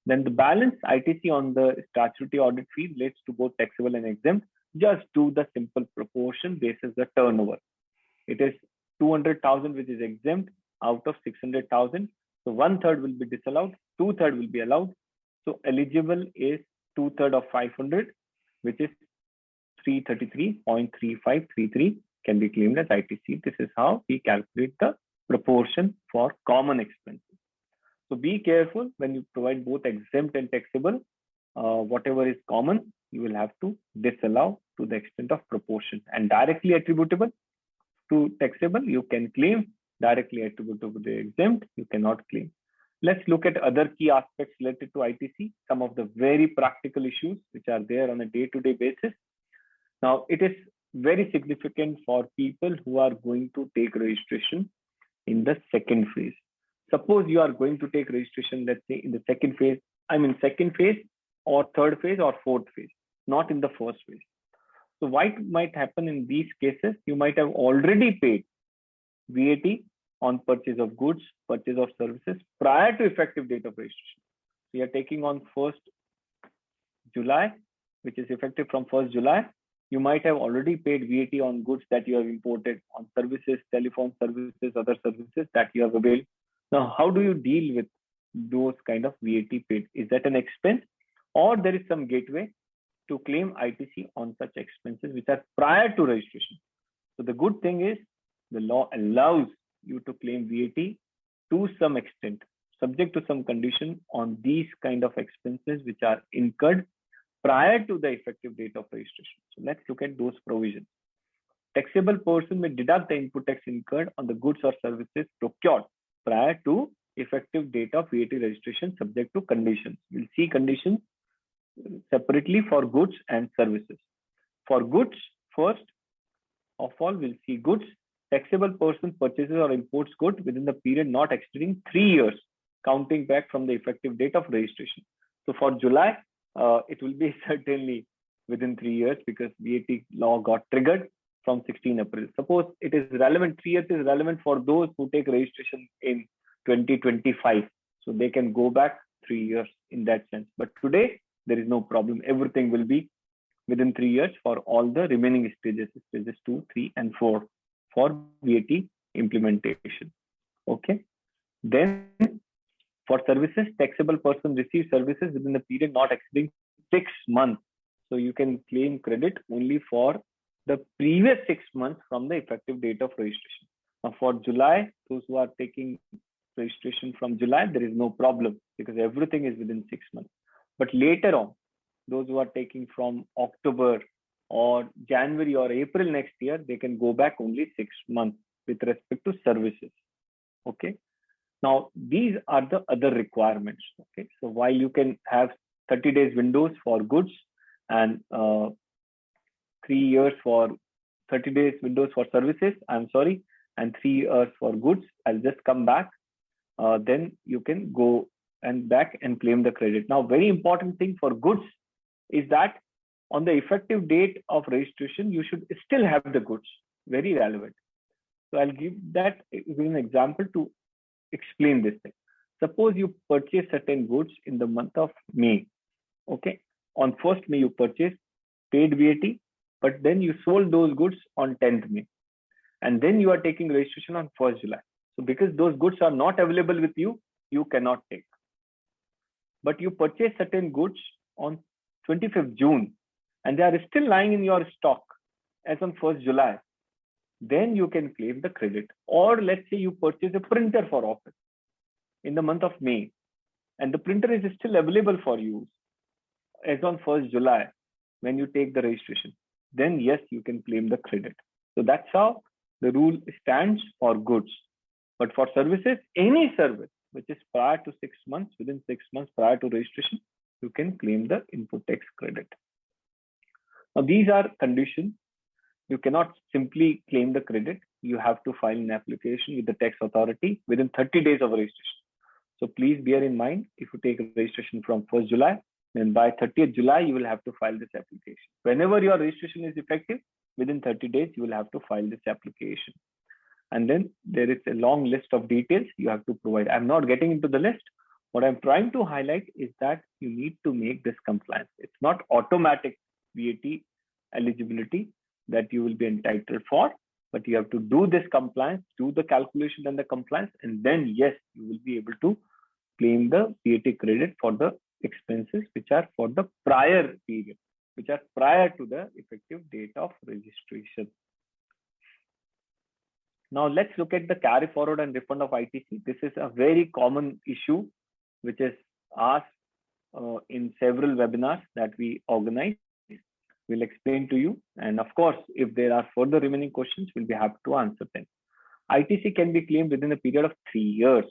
Then the balance ITC on the statutory audit fee relates to both taxable and exempt. Just do the simple proportion basis the turnover. It is 200,000 which is exempt out of 600,000. So 1/3 will be disallowed, 2/3 will be allowed. So eligible is 2/3 of 500, which is 333.3533 can be claimed as ITC. This is how we calculate the proportion for common expenses. So be careful when you provide both exempt and taxable. Whatever is common, you will have to disallow to the extent of proportion. And directly attributable to taxable, you can claim. Directly attributable to exempt, you cannot claim. Let's look at other key aspects related to ITC, some of the very practical issues which are there on a day-to-day basis. Now, it is very significant for people who are going to take registration in the second phase. Suppose you are going to take registration, let's say in the second phase or third phase or fourth phase, not in the first phase. So what might happen in these cases? You might have already paid VAT on purchase of goods, purchase of services prior to effective date of registration. So you are taking on 1st July, which is effective from 1st July. You might have already paid VAT on goods that you have imported, on services, telephone services, other services that you have availed. Now, how do you deal with those kind of VAT paid? Is that an expense, or there is some gateway to claim ITC on such expenses which are prior to registration? So the good thing is the law allows you to claim VAT to some extent, subject to some condition on these kind of expenses which are incurred prior to the effective date of registration. So let's look at those provisions. Taxable person may deduct the input tax incurred on the goods or services procured prior to effective date of VAT registration, subject to conditions. We'll see conditions separately for goods and services. For goods, first of all, we'll see goods. Taxable person purchases or imports goods within the period not exceeding 3 years, counting back from the effective date of registration. So for July, it will be certainly within 3 years because VAT law got triggered from 16 April. Suppose it is relevant, 3 years is relevant for those who take registration in 2025. So they can go back 3 years in that sense. But today, there is no problem. Everything will be within 3 years for all the remaining stages, stages 2, 3, and 4 for VAT implementation. Okay. Then for services, taxable person receives services within the period not exceeding 6 months. So you can claim credit only for the previous 6 months from the effective date of registration. Now for July, those who are taking registration from July, there is no problem because everything is within 6 months. But later on, those who are taking from October or January or April next year, they can go back only 6 months with respect to services. Okay. Now, these are the other requirements. Okay. So while you can have 30 days windows for goods and 3 years for 30 days windows for services, and 3 years for goods, I'll just come back. Then you can go and back and claim the credit. Now, very important thing for goods is that on the effective date of registration, you should still have the goods. Very relevant. So I'll give an example to explain this thing. Suppose you purchase certain goods in the month of May. Okay. On 1st May, you purchased, paid VAT, but then you sold those goods on 10th May. And then you are taking registration on 1st July. So because those goods are not available with you, you cannot take. But you purchase certain goods on 25th June and they are still lying in your stock as on 1st July. Then you can claim the credit. Or let's say you purchase a printer for office in the month of May and the printer is still available for use as on 1st July when you take the registration. Then yes, you can claim the credit. So that's how the rule stands for goods. But for services, any service which is prior to 6 months, within 6 months prior to registration, you can claim the input tax credit. Now, these are conditions. You cannot simply claim the credit. You have to file an application with the tax authority within 30 days of registration. So please bear in mind, if you take registration from 1st July, then by 30th July, you will have to file this application. Whenever your registration is effective, within 30 days, you will have to file this application. And then there is a long list of details you have to provide. I'm not getting into the list. What I'm trying to highlight is that you need to make this compliance. It's not automatic VAT eligibility that you will be entitled for, but you have to do this compliance, do the calculation and the compliance, and then yes, you will be able to claim the VAT credit for the expenses which are for the prior period, which are prior to the effective date of registration. Now let's look at the carry forward and refund of ITC. This is a very common issue which is asked in several webinars that we organize. We'll explain to you. And of course, if there are further remaining questions, we'll be happy to answer them. ITC can be claimed within a period of 3 years.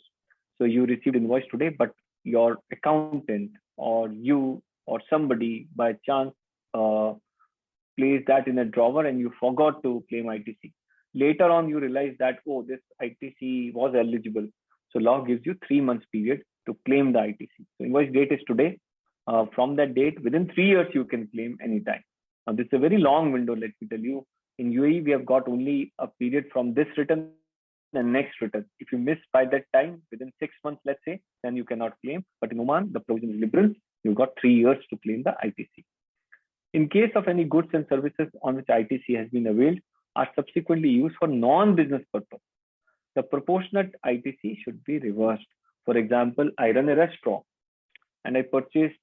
So you received invoice today, but your accountant or you or somebody by chance placed that in a drawer and you forgot to claim ITC. Later on, you realize that, oh, this ITC was eligible. So law gives you 3 months period to claim the ITC. So invoice date is today. From that date, within 3 years, you can claim anytime. Now, this is a very long window, let me tell you. In UAE, we have got only a period from this return and next return. If you miss by that time, within 6 months, let's say, then you cannot claim. But in Oman, the provision is liberal. You've got 3 years to claim the ITC. In case of any goods and services on which ITC has been availed, are subsequently used for non-business purpose, the proportionate ITC should be reversed. For example, I run a restaurant and I purchased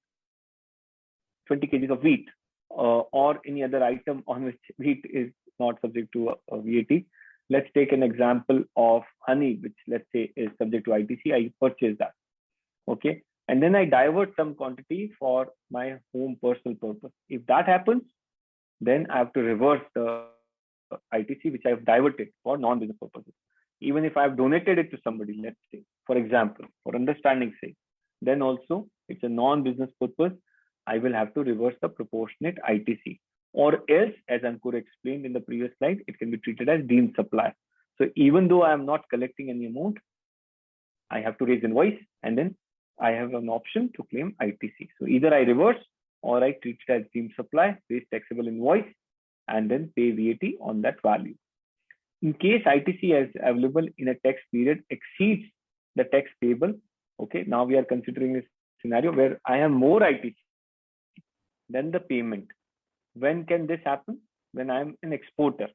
20 kgs of wheat or any other item on which wheat is not subject to a VAT. Let's take an example of honey, which let's say is subject to ITC. I purchase that. Okay. And then I divert some quantity for my home personal purpose. If that happens, then I have to reverse the ITC, which I have diverted for non-business purposes. Even if I have donated it to somebody, let's say, for example, for understanding's sake, then also it's a non-business purpose. I will have to reverse the proportionate ITC. Or else, as Ankur explained in the previous slide, it can be treated as deemed supply. So even though I am not collecting any amount, I have to raise invoice and then I have an option to claim ITC. So either I reverse or I treat it as deemed supply, raise taxable invoice, and then pay VAT on that value. In case ITC is available in a tax period exceeds the tax payable, okay, now we are considering a scenario where I have more ITC than the payment. When can this happen? When I'm an exporter.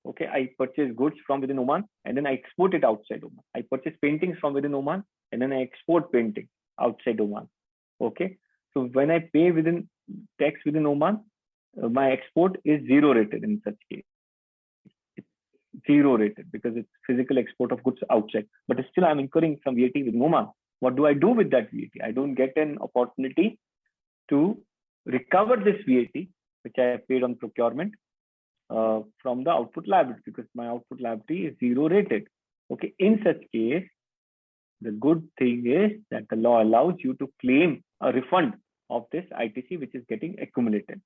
Okay, I purchase goods from within Oman and then I export it outside Oman. I purchase paintings from within Oman and then I export painting outside Oman. Okay, so when I pay within tax within Oman, my export is zero rated in such case. It's zero rated because it's physical export of goods outside. But still, I'm incurring some VAT within Oman. What do I do with that VAT? I don't get an opportunity to recover this VAT, which I have paid on procurement from the output liability, because my output liability is zero rated. Okay, in such case, the good thing is that the law allows you to claim a refund of this ITC, which is getting accumulated.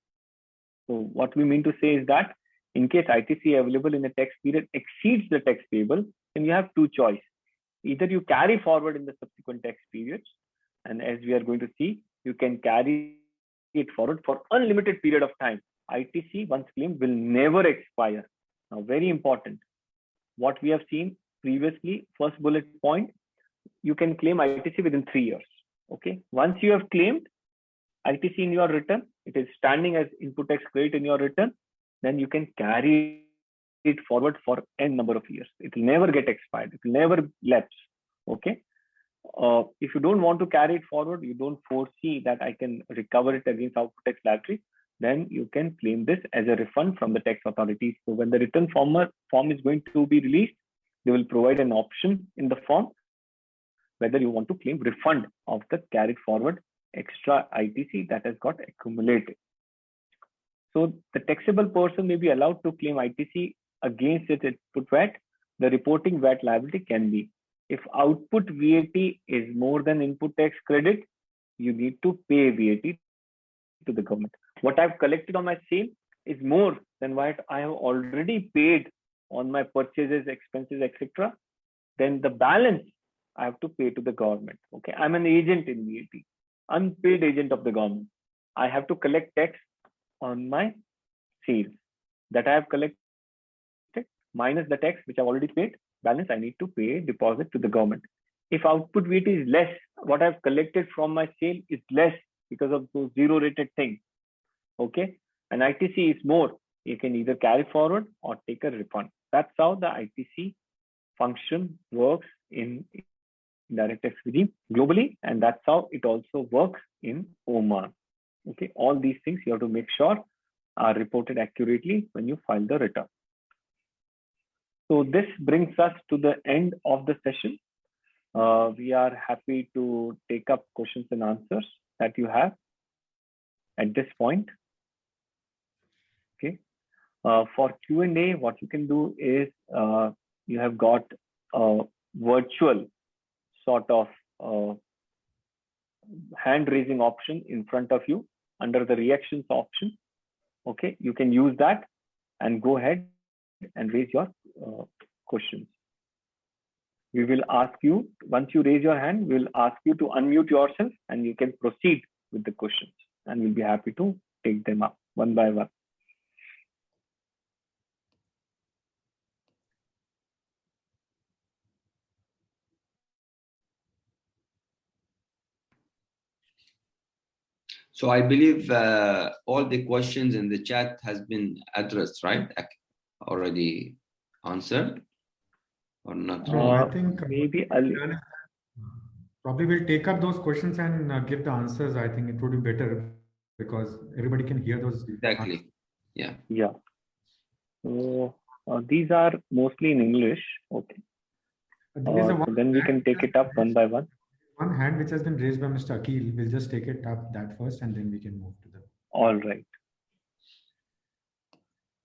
So what we mean to say is that in case ITC available in the tax period exceeds the tax payable, then you have two choices. Either you carry forward in the subsequent tax periods, and as we are going to see, you can carry it forward for unlimited period of time. ITC, once claimed, will never expire. Now, very important. What we have seen previously, first bullet point, you can claim ITC within 3 years. Okay. Once you have claimed ITC in your return, it is standing as input tax credit in your return, then you can carry it forward for n number of years. It will never get expired. It will never lapse. Okay. If you don't want to carry it forward, you don't foresee that I can recover it against output tax liability, then you can claim this as a refund from the tax authorities. So when the return form is going to be released, they will provide an option in the form whether you want to claim refund of the carried forward extra ITC that has got accumulated. So the taxable person may be allowed to claim ITC against its input VAT. The reporting VAT liability can be, if output VAT is more than input tax credit, you need to pay VAT to the government. What I've collected on my sale is more than what I have already paid on my purchases, expenses, etc. Then the balance I have to pay to the government. Okay, I'm an agent in VAT, unpaid agent of the government. I have to collect tax on my sales that I have collected minus the tax which I've already paid. balance, I need to pay deposit to the government. If output VAT is less, what I've collected from my sale is less because of those zero rated things. Okay. And ITC is more. You can either carry forward or take a refund. That's how the ITC function works in direct tax regime globally, and that's how it also works in Oman. Okay, all these things you have to make sure are reported accurately when you file the return. So this brings us to the end of the session. We are happy to take up questions and answers that you have at this point. Okay. For Q&A, what you can do is you have got a virtual sort of hand raising option in front of you under the reactions option. Okay, you can use that and go ahead and raise your questions. We will ask you, once you raise your hand, we'll ask you to unmute yourself and you can proceed with the questions, and we'll be happy to take them up one by one. So I believe all the questions in the chat has been addressed, right? Already answered or not? No, I think maybe probably we'll take up those questions and give the answers. I think it would be better because everybody can hear those. Exactly. Yeah. Yeah. So these are mostly in English. Okay. So then we can take it up one by one. One hand which has been raised by Mr. Akil. We'll just take it up that first, and then we can move to the. All right.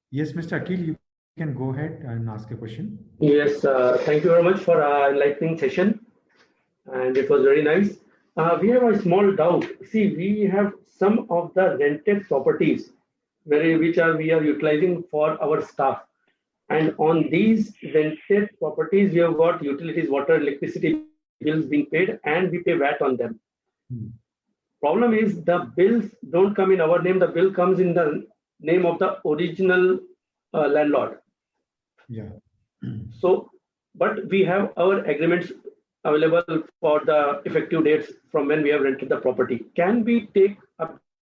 Yes, Mr. Akil, you can go ahead and ask a question. Yes, thank you very much for our enlightening session, and it was very nice. We have a small doubt. See, we have some of the rented properties which we are utilizing for our staff, and on these rented properties, we have got utilities, water, electricity bills being paid, and we pay VAT on them. Problem is the bills don't come in our name. The bill comes in the name of the original landlord. Yeah. So, but we have our agreements available for the effective dates from when we have rented the property. Can we take a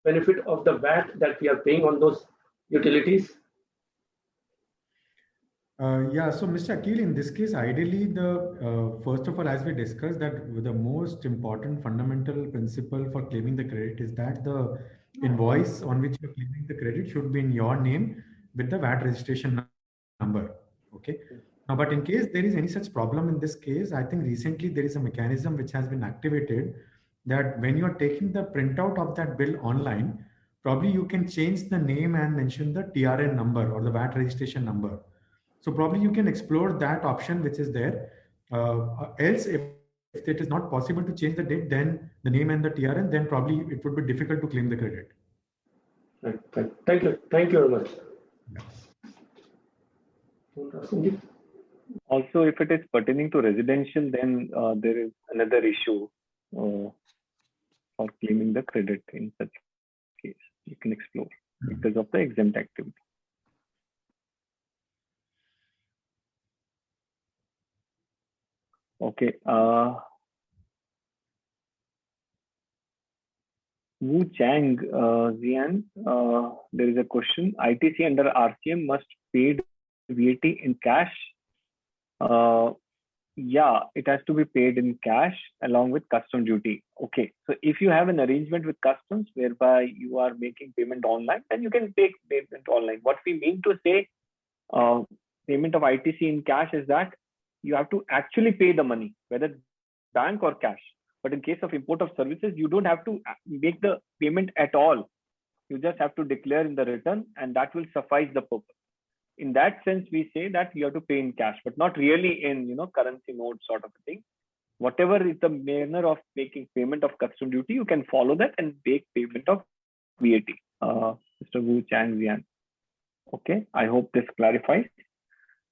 benefit of the VAT that we are paying on those utilities? Yeah, so Mr. Akil, in this case, ideally, the first of all, as we discussed, that the most important fundamental principle for claiming the credit is that the invoice on which you're claiming the credit should be in your name with the VAT registration number. Okay. Now, but in case there is any such problem in this case, I think recently there is a mechanism which has been activated that when you are taking the printout of that bill online, probably you can change the name and mention the TRN number or the VAT registration number. So probably you can explore that option which is there. Else, if it is not possible to change the date, then the name and the TRN, then probably it would be difficult to claim the credit. Right. Thank you. Thank you very much. Also, if it is pertaining to residential, then there is another issue for claiming the credit in such case. You can explore because of the exempt activity. Okay. Wu Chang Zian, there is a question. ITC under RCM must pay VAT in cash. Yeah, it has to be paid in cash along with custom duty. Okay, so if you have an arrangement with customs whereby you are making payment online, then you can take payment online. What we mean to say, payment of ITC in cash is that you have to actually pay the money, whether bank or cash. But in case of import of services, you don't have to make the payment at all. You just have to declare in the return, and that will suffice the purpose. In that sense, we say that you have to pay in cash, but not really in currency notes sort of a thing. Whatever is the manner of making payment of custom duty, you can follow that and make payment of VAT. Mr. Wu Chang Zian. Okay, I hope this clarifies.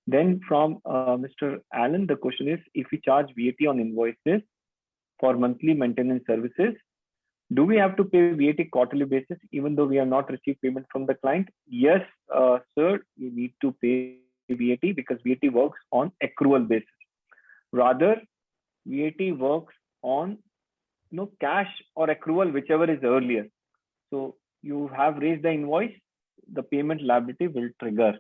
Then from Mr. Allen, the question is, if we charge VAT on invoices for monthly maintenance services, do we have to pay VAT quarterly basis even though we have not received payment from the client? Yes, sir, you need to pay VAT because VAT works on accrual basis. Rather, VAT works on cash or accrual, whichever is earlier. So you have raised the invoice, the payment liability will trigger.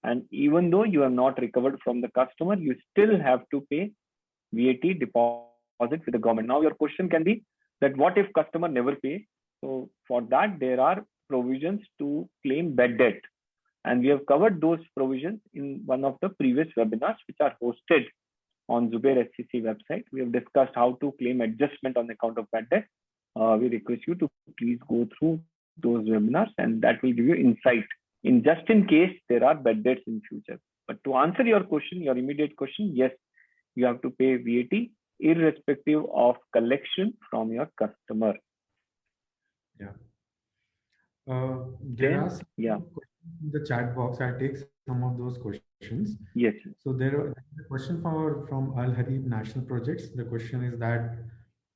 And even though you have not recovered from the customer, you still have to pay VAT deposit with the government. Now your question can be that what if customer never pay? So for that, there are provisions to claim bad debt. And we have covered those provisions in one of the previous webinars, which are hosted on Zubair SCC website. We have discussed how to claim adjustment on account of bad debt. We request you to please go through those webinars, and that will give you insight in just in case there are bad debts in future. But to answer your question, your immediate question, yes, you have to pay VAT irrespective of collection from your customer. Yeah. There are some questions in the chat box. I'll take some of those questions. Yes. So there is a question from Al Harib National Projects. The question is that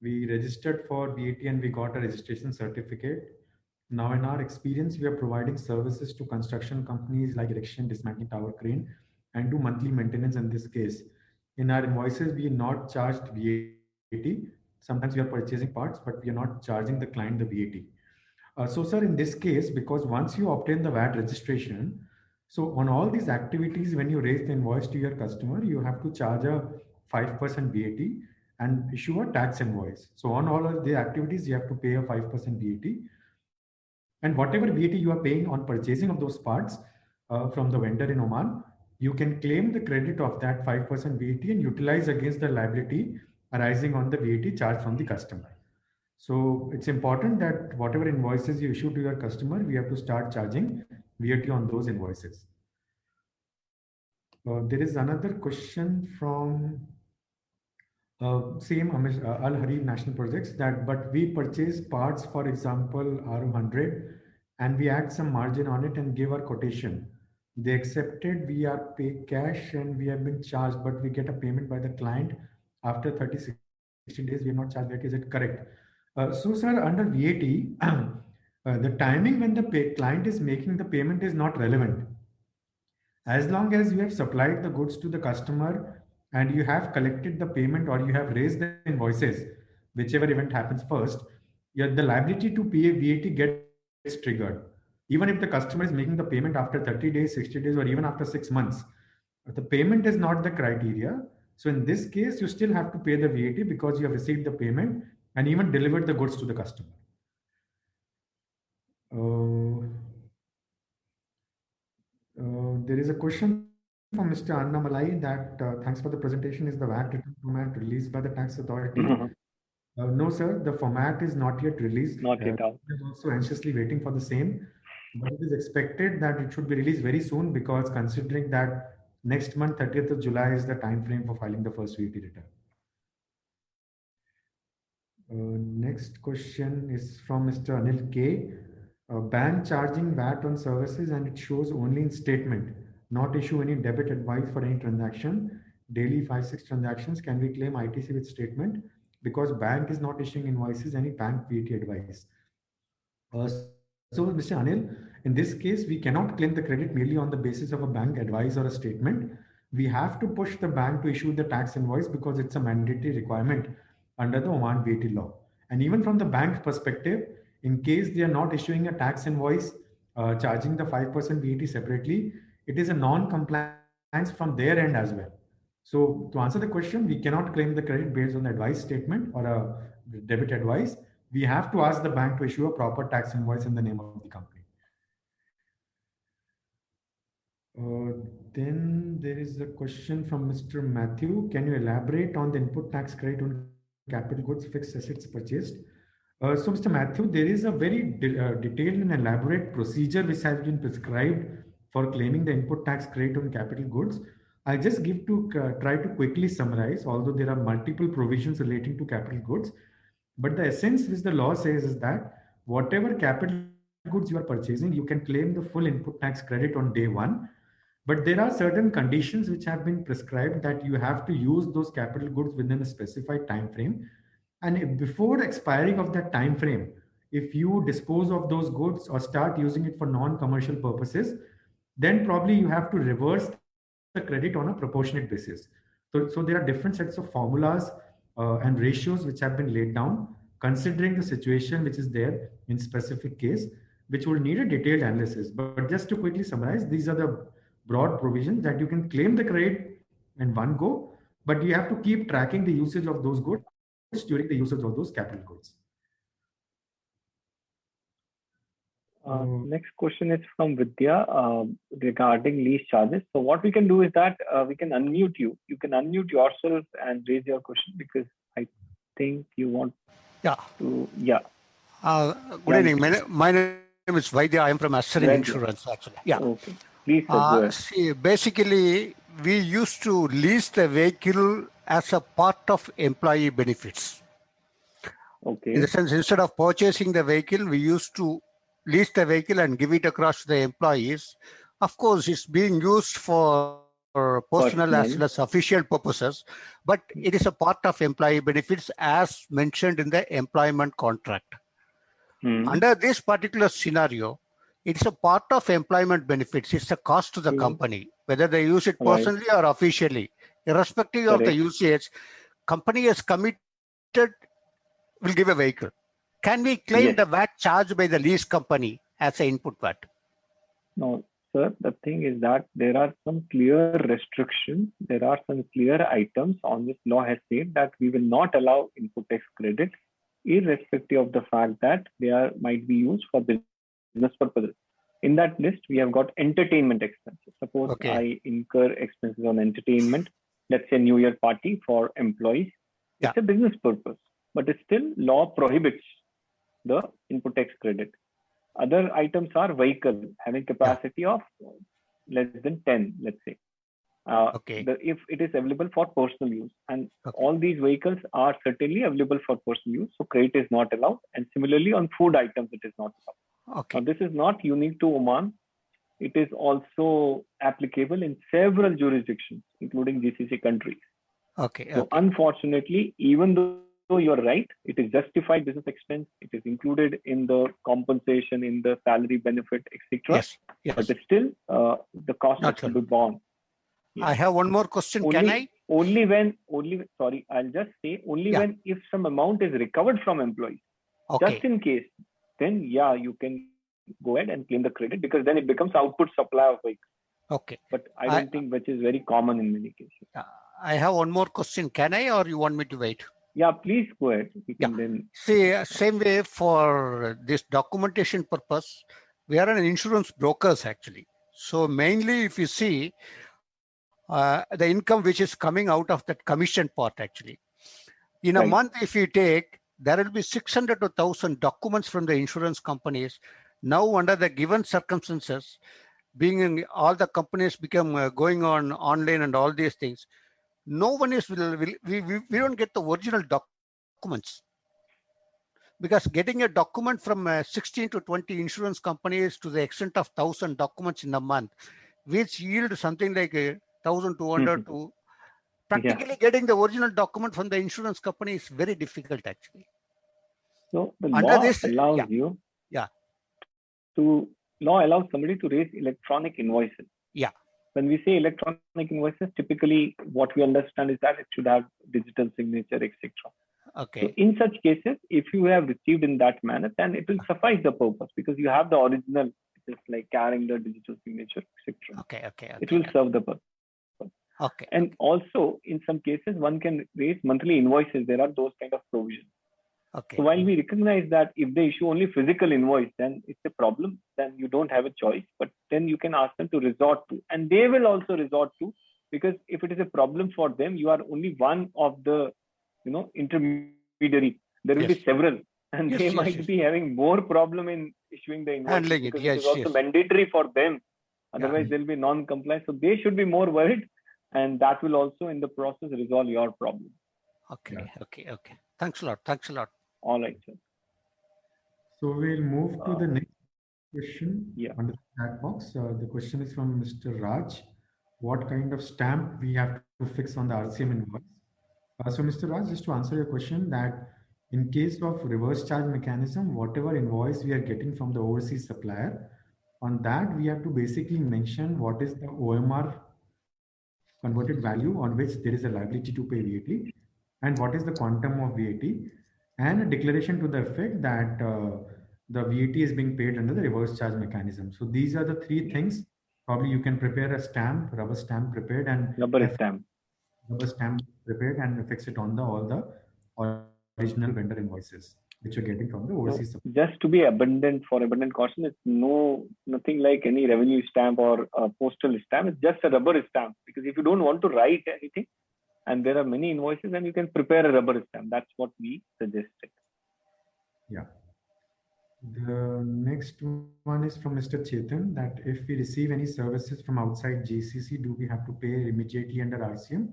we registered for VAT and we got a registration certificate. Now, in our experience, we are providing services to construction companies like erection, dismantling tower crane, and do monthly maintenance in this case. In our invoices, we are not charged VAT. Sometimes we are purchasing parts, but we are not charging the client the VAT. So, sir, in this case, because once you obtain the VAT registration, so on all these activities, when you raise the invoice to your customer, you have to charge a 5% VAT and issue a tax invoice. So on all of the activities, you have to pay a 5% VAT. And whatever VAT you are paying on purchasing of those parts from the vendor in Oman, you can claim the credit of that 5% VAT and utilize against the liability arising on the VAT charged from the customer. So it's important that whatever invoices you issue to your customer, we have to start charging VAT on those invoices. There is another question from same Al Harib National Projects that, but we purchase parts, for example, R100, and we add some margin on it and give our quotation. They accepted, we are paid cash and we have been charged, but we get a payment by the client after 30, 60 days, we are not charged VAT. Is it correct? So, sir, under VAT, the timing when the client is making the payment is not relevant. As long as you have supplied the goods to the customer and you have collected the payment or you have raised the invoices, whichever event happens first, the liability to pay VAT gets triggered. Even if the customer is making the payment after 30 days, 60 days, or even after 6 months, the payment is not the criteria. So in this case, you still have to pay the VAT because you have received the payment and even delivered the goods to the customer. There is a question from Mr. Annamalai that thanks for the presentation. Is the VAT return format released by the tax authority? No, sir. The format is not yet released. Not yet out. I'm also anxiously waiting for the same. But it is expected that it should be released very soon because considering that next month, 30th of July, is the time frame for filing the first VAT return. Next question is from Mr. Anil K. Ban charging VAT on services and it shows only in statement, not issue any debit advice for any transaction. Daily 5-6 transactions, can we claim ITC with statement? Because bank is not issuing invoices, any bank VAT advice. So Mr. Anil, in this case, we cannot claim the credit merely on the basis of a bank advice or a statement. We have to push the bank to issue the tax invoice because it's a mandatory requirement under the Oman VAT law. And even from the bank's perspective, in case they are not issuing a tax invoice, charging the 5% VAT separately, it is a non-compliance from their end as well. So to answer the question, we cannot claim the credit based on the advice statement or a debit advice. We have to ask the bank to issue a proper tax invoice in the name of the company. Then there is a question from Mr. Matthew. Can you elaborate on the input tax credit on capital goods, fixed assets purchased? So Mr. Matthew, there is a very detailed and elaborate procedure which has been prescribed for claiming the input tax credit on capital goods. I'll just try to quickly summarize, although there are multiple provisions relating to capital goods. But the essence which the law says is that whatever capital goods you are purchasing, you can claim the full input tax credit on day one. But there are certain conditions which have been prescribed that you have to use those capital goods within a specified time frame. And before expiring of that time frame, if you dispose of those goods or start using it for non-commercial purposes, then probably you have to reverse the credit on a proportionate basis. So there are different sets of formulas and ratios which have been laid down, considering the situation which is there in specific case, which will need a detailed analysis. But just to quickly summarize, these are the broad provisions that you can claim the credit in one go, but you have to keep tracking the usage of those goods during the usage of those capital goods. Next question is from Vidya regarding lease charges. So what we can do is that we can unmute you. You can unmute yourself and raise your question, because I think you want to. Yeah. Good evening. My name is Vaidya. I am from Assuring Insurance, actually. Yeah. Okay. Please go ahead. See, basically, we used to lease the vehicle as a part of employee benefits. Okay. In the sense, instead of purchasing the vehicle, we used to lease the vehicle and give it across to the employees. Of course, it's being used for personal as well as official purposes, but it is a part of employee benefits as mentioned in the employment contract. Under this particular scenario, it's a part of employment benefits. It's a cost to the company, whether they use it personally or officially. Irrespective of the usage, company is committed, will give a vehicle. Can we claim the VAT charged by the lease company as an input VAT? No, sir. The thing is that there are some clear restrictions. There are some clear items on which law has said that we will not allow input tax credit, irrespective of the fact that they might be used for business purposes. In that list, we have got entertainment expenses. Suppose I incur expenses on entertainment, let's say New Year party for employees. Yeah. It's a business purpose, but it's still law prohibits the input tax credit. Other items are vehicle having capacity of less than 10, let's say. If it is available for personal use, and all these vehicles are certainly available for personal use, so credit is not allowed. And similarly, on food items, it is not allowed. Now, this is not unique to Oman. It is also applicable in several jurisdictions, including GCC countries. So unfortunately, even though you're right, it is justified business expense. It is included in the compensation, in the salary benefit, etc. But it's still the cost has to be borne. I have one more question. Can I? I'll just say when if some amount is recovered from employees, just in case, then you can go ahead and claim the credit, because then it becomes output supply of vehicles. But I don't think which is very common in many cases. I have one more question. Can I, or you want me to wait? Yeah, please go ahead. We can then see, same way for this documentation purpose, we are an insurance brokers actually. So mainly if you see the income which is coming out of that commission part actually. In a month, if you take, there will be 600 to 1,000 documents from the insurance companies. Now under the given circumstances, being in all the companies become going on online and all these things, no one is we don't get the original documents, because getting a document from 16 to 20 insurance companies to the extent of 1,000 documents in a month, which yield something like 1,200 to practically getting the original document from the insurance company is very difficult actually. So the law allows you law allows somebody to raise electronic invoices. When we say electronic invoices, typically what we understand is that it should have digital signature, etc. So in such cases, if you have received in that manner, then it will suffice the purpose, because you have the original, just like carrying the digital signature, etc. It will serve the purpose. And also, in some cases, one can raise monthly invoices. There are those kind of provisions. So while we recognize that if they issue only physical invoice, then it's a problem, then you don't have a choice, but then you can ask them to resort to, and they will also resort to, because if it is a problem for them, you are only one of the, intermediary. There will be several, and they might be having more problem in issuing the invoice. Handling it, because it is also mandatory for them. Otherwise, they'll be non-compliant. So they should be more worried, and that will also in the process resolve your problem. Okay. Thanks a lot. All right, sir. So we'll move to the next question under the chat box. The question is from Mr. Raj. What kind of stamp we have to fix on the RCM invoice? So Mr. Raj, just to answer your question, that in case of reverse charge mechanism, whatever invoice we are getting from the overseas supplier, on that we have to basically mention what is the OMR converted value on which there is a liability to pay VAT, and what is the quantum of VAT, and a declaration to the effect that the VAT is being paid under the reverse charge mechanism. So these are the three things. Probably you can prepare a stamp, rubber stamp prepared, and Rubber stamp. rubber stamp prepared and affix it on all the original vendor invoices which you're getting from the overseas So just to be abundant caution, it's nothing like any revenue stamp or a postal stamp. It's just a rubber stamp, because if you don't want to write anything and there are many invoices, then you can prepare a rubber stamp. That's what we suggested. Yeah. The next one is from Mr. Chetan, that if we receive any services from outside GCC, do we have to pay immediately under RCM?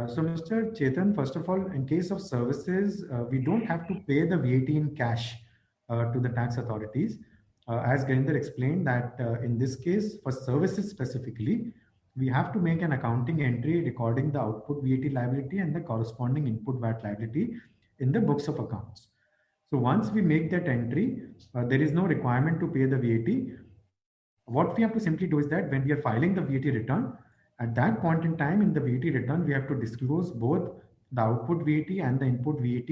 So Mr. Chetan, first of all, in case of services, we don't have to pay the VAT in cash to the tax authorities. As Garinder explained that in this case, for services specifically, we have to make an accounting entry recording the output VAT liability and the corresponding input VAT liability in the books of accounts. So once we make that entry, there is no requirement to pay the VAT. What we have to simply do is that when we are filing the VAT return, at that point in time in the VAT return, we have to disclose both the output VAT and the input VAT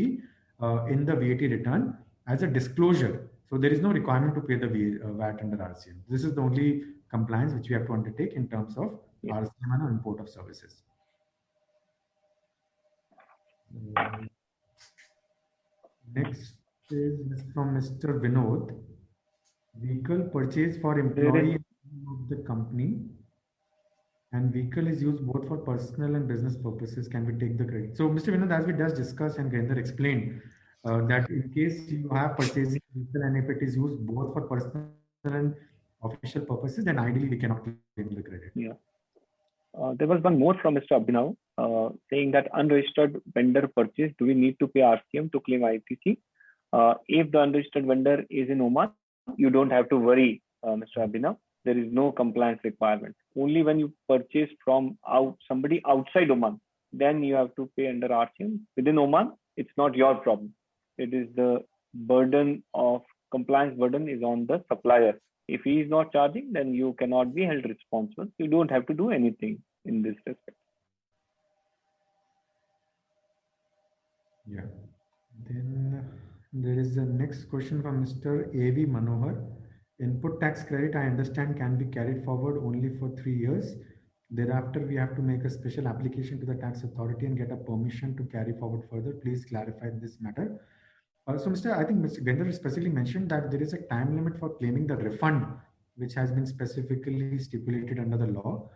in the VAT return as a disclosure. So there is no requirement to pay the VAT under RCM. This is the only compliance which we have to undertake in terms of RCM and import of services. Next is from Mr. Vinod. Vehicle purchase for employee of the company, and vehicle is used both for personal and business purposes. Can we take the credit? So Mr. Vinod, as we just discussed and Garinder explained, that in case you have purchasing vehicle and if it is used both for personal and official purposes, then ideally we cannot claim the credit. Yeah. There was one more from Mr. Abhinav saying that unregistered vendor purchase, do we need to pay RCM to claim ITC? If the unregistered vendor is in Oman, you don't have to worry, Mr. Abhinav. There is no compliance requirement. Only when you purchase from somebody outside Oman, then you have to pay under RCM. Within Oman, it's not your problem. It is the burden of compliance burden is on the supplier. If he is not charging, then you cannot be held responsible. You don't have to do anything in this respect. Yeah. Then there is the next question from Mr. A.V. Manohar. Input tax credit, I understand, can be carried forward only for 3 years. Thereafter, we have to make a special application to the tax authority and get a permission to carry forward further. Please clarify this matter. I think Mr. Garinder specifically mentioned that there is a time limit for claiming the refund, which has been specifically stipulated under the law.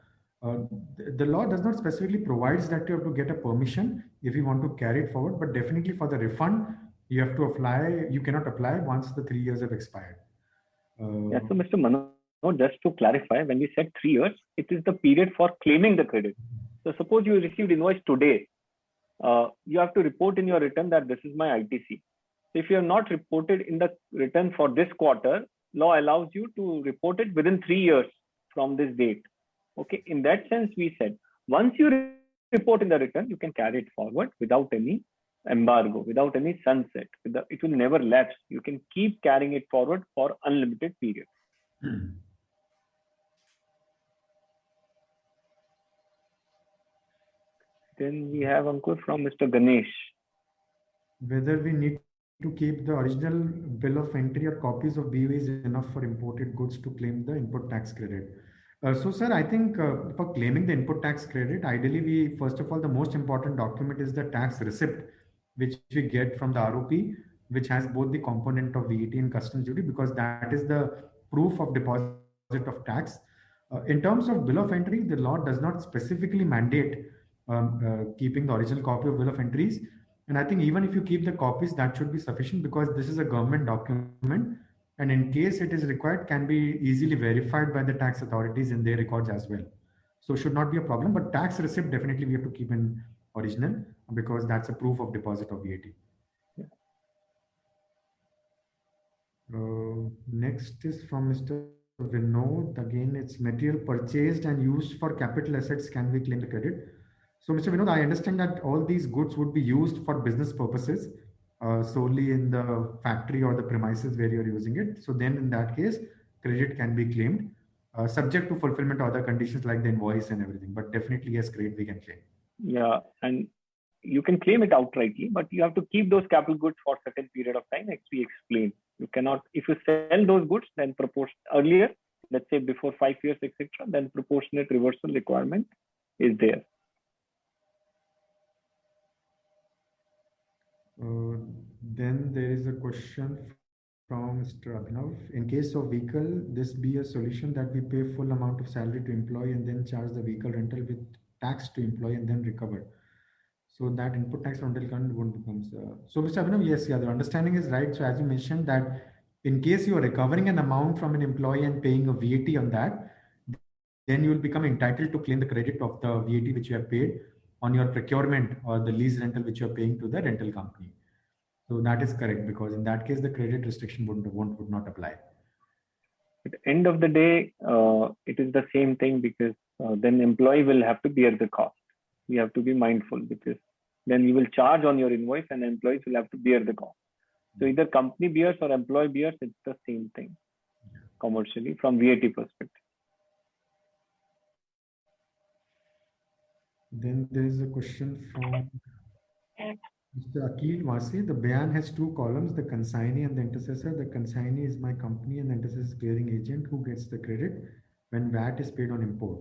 The law does not specifically provides that you have to get a permission if you want to carry it forward, but definitely for the refund, you have to apply. You cannot apply once the 3 years have expired. Yeah, so Mr. Manoj, just to clarify, when we said 3 years, it is the period for claiming the credit. So suppose you received invoice today, you have to report in your return that this is my ITC. If you have not reported in the return for this quarter, law allows you to report it within 3 years from this date. Okay, in that sense, we said, once you report in the return, you can carry it forward without any embargo, without any sunset. It will never lapse. You can keep carrying it forward for unlimited period. Then we have Ankur from Mr. Ganesh. Whether we need to keep the original bill of entry or copies of BOE is enough for imported goods to claim the input tax credit. So, sir, I think for claiming the input tax credit, ideally, first of all, the most important document is the tax receipt, which we get from the ROP, which has both the component of VAT and customs duty, because that is the proof of deposit of tax. In terms of bill of entry, the law does not specifically mandate keeping the original copy of bill of entries. And I think even if you keep the copies, that should be sufficient, because this is a government document. And in case it is required, can be easily verified by the tax authorities in their records as well. So should not be a problem, but tax receipt definitely we have to keep in original, because that's a proof of deposit of VAT. Next is from Mr. Vinod. Again, it's material purchased and used for capital assets. Can we claim the credit? So Mr. Vinod, I understand that all these goods would be used for business purposes solely in the factory or the premises where you're using it. So then in that case, credit can be claimed. subject to fulfillment of other conditions like the invoice and everything. But definitely, yes, credit we can claim. Yeah, and you can claim it outrightly, but you have to keep those capital goods for a certain period of time, as we explained. You cannot, if you sell those goods, then earlier, let's say before 5 years, etc., then proportionate reversal requirement is there. Then there is a question from Mr. Abhinav. In case of vehicle, this be a solution that we pay full amount of salary to employee and then charge the vehicle rental with tax to employee and then recover. So that input tax rental current won't become. So Mr. Abhinav, yes, yeah, the understanding is right. So as you mentioned that in case you are recovering an amount from an employee and paying a VAT on that, then you will become entitled to claim the credit of the VAT which you have paid on your procurement or the lease rental which you are paying to the rental company. So that is correct, because in that case, the credit restriction would not apply. At the end of the day, it is the same thing, because then employee will have to bear the cost. You have to be mindful, because then you will charge on your invoice and employees will have to bear the cost. So either company bears or employee bears, it's the same thing commercially from VAT perspective. Then there is a question from Mr. Akil Wasi. The Bayan has two columns, the consignee and the intercessor. The consignee is my company and the intercessor is clearing agent who gets the credit when VAT is paid on import.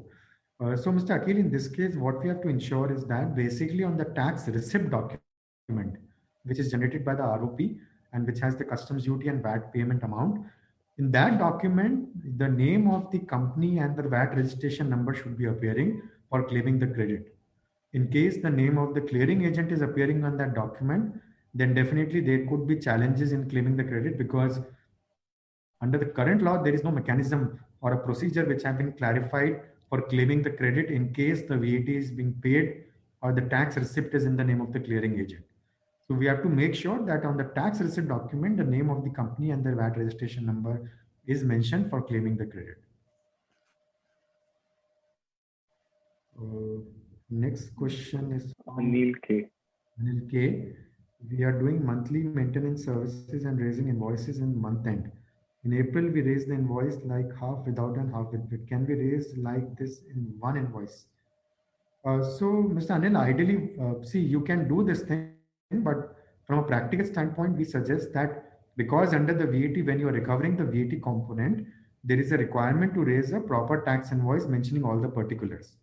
So Mr. Akil, in this case, what we have to ensure is that basically on the tax receipt document, which is generated by the ROP and which has the customs duty and VAT payment amount, in that document, the name of the company and the VAT registration number should be appearing for claiming the credit. In case the name of the clearing agent is appearing on that document, then definitely there could be challenges in claiming the credit, because under the current law, there is no mechanism or a procedure which have been clarified for claiming the credit in case the VAT is being paid or the tax receipt is in the name of the clearing agent. So we have to make sure that on the tax receipt document, the name of the company and the VAT registration number is mentioned for claiming the credit. Next question is from Anil K. Anil K. We are doing monthly maintenance services and raising invoices in month end. In April, we raised the invoice like half without and half with it. Can we raise like this in one invoice? So, Mr. Anil, ideally, see, you can do this thing, but from a practical standpoint, we suggest that because under the VAT, when you are recovering the VAT component, there is a requirement to raise a proper tax invoice mentioning all the particulars.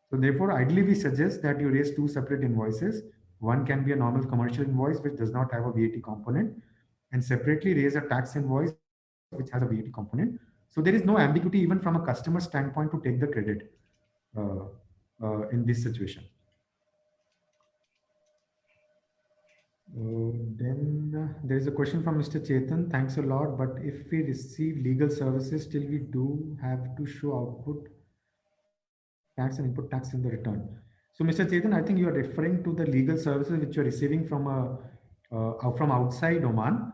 So therefore, ideally, we suggest that you raise two separate invoices. One can be a normal commercial invoice, which does not have a VAT component, and separately raise a tax invoice, which has a VAT component. So there is no ambiguity even from a customer standpoint to take the credit in this situation. Then there is a question from Mr. Chetan. Thanks a lot. But if we receive legal services, still we do have to show output tax and input tax in the return. So, Mr. Chetan, I think you are referring to the legal services which you are receiving from outside Oman.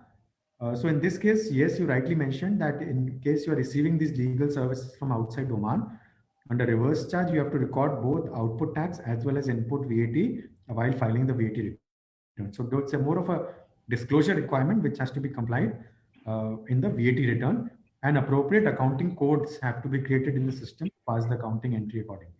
So, in this case, yes, you rightly mentioned that in case you are receiving these legal services from outside Oman, under reverse charge, you have to record both output tax as well as input VAT while filing the VAT return. So, it's a more of a disclosure requirement which has to be complied in the VAT return. And appropriate accounting codes have to be created in the system to pass the accounting entry accordingly.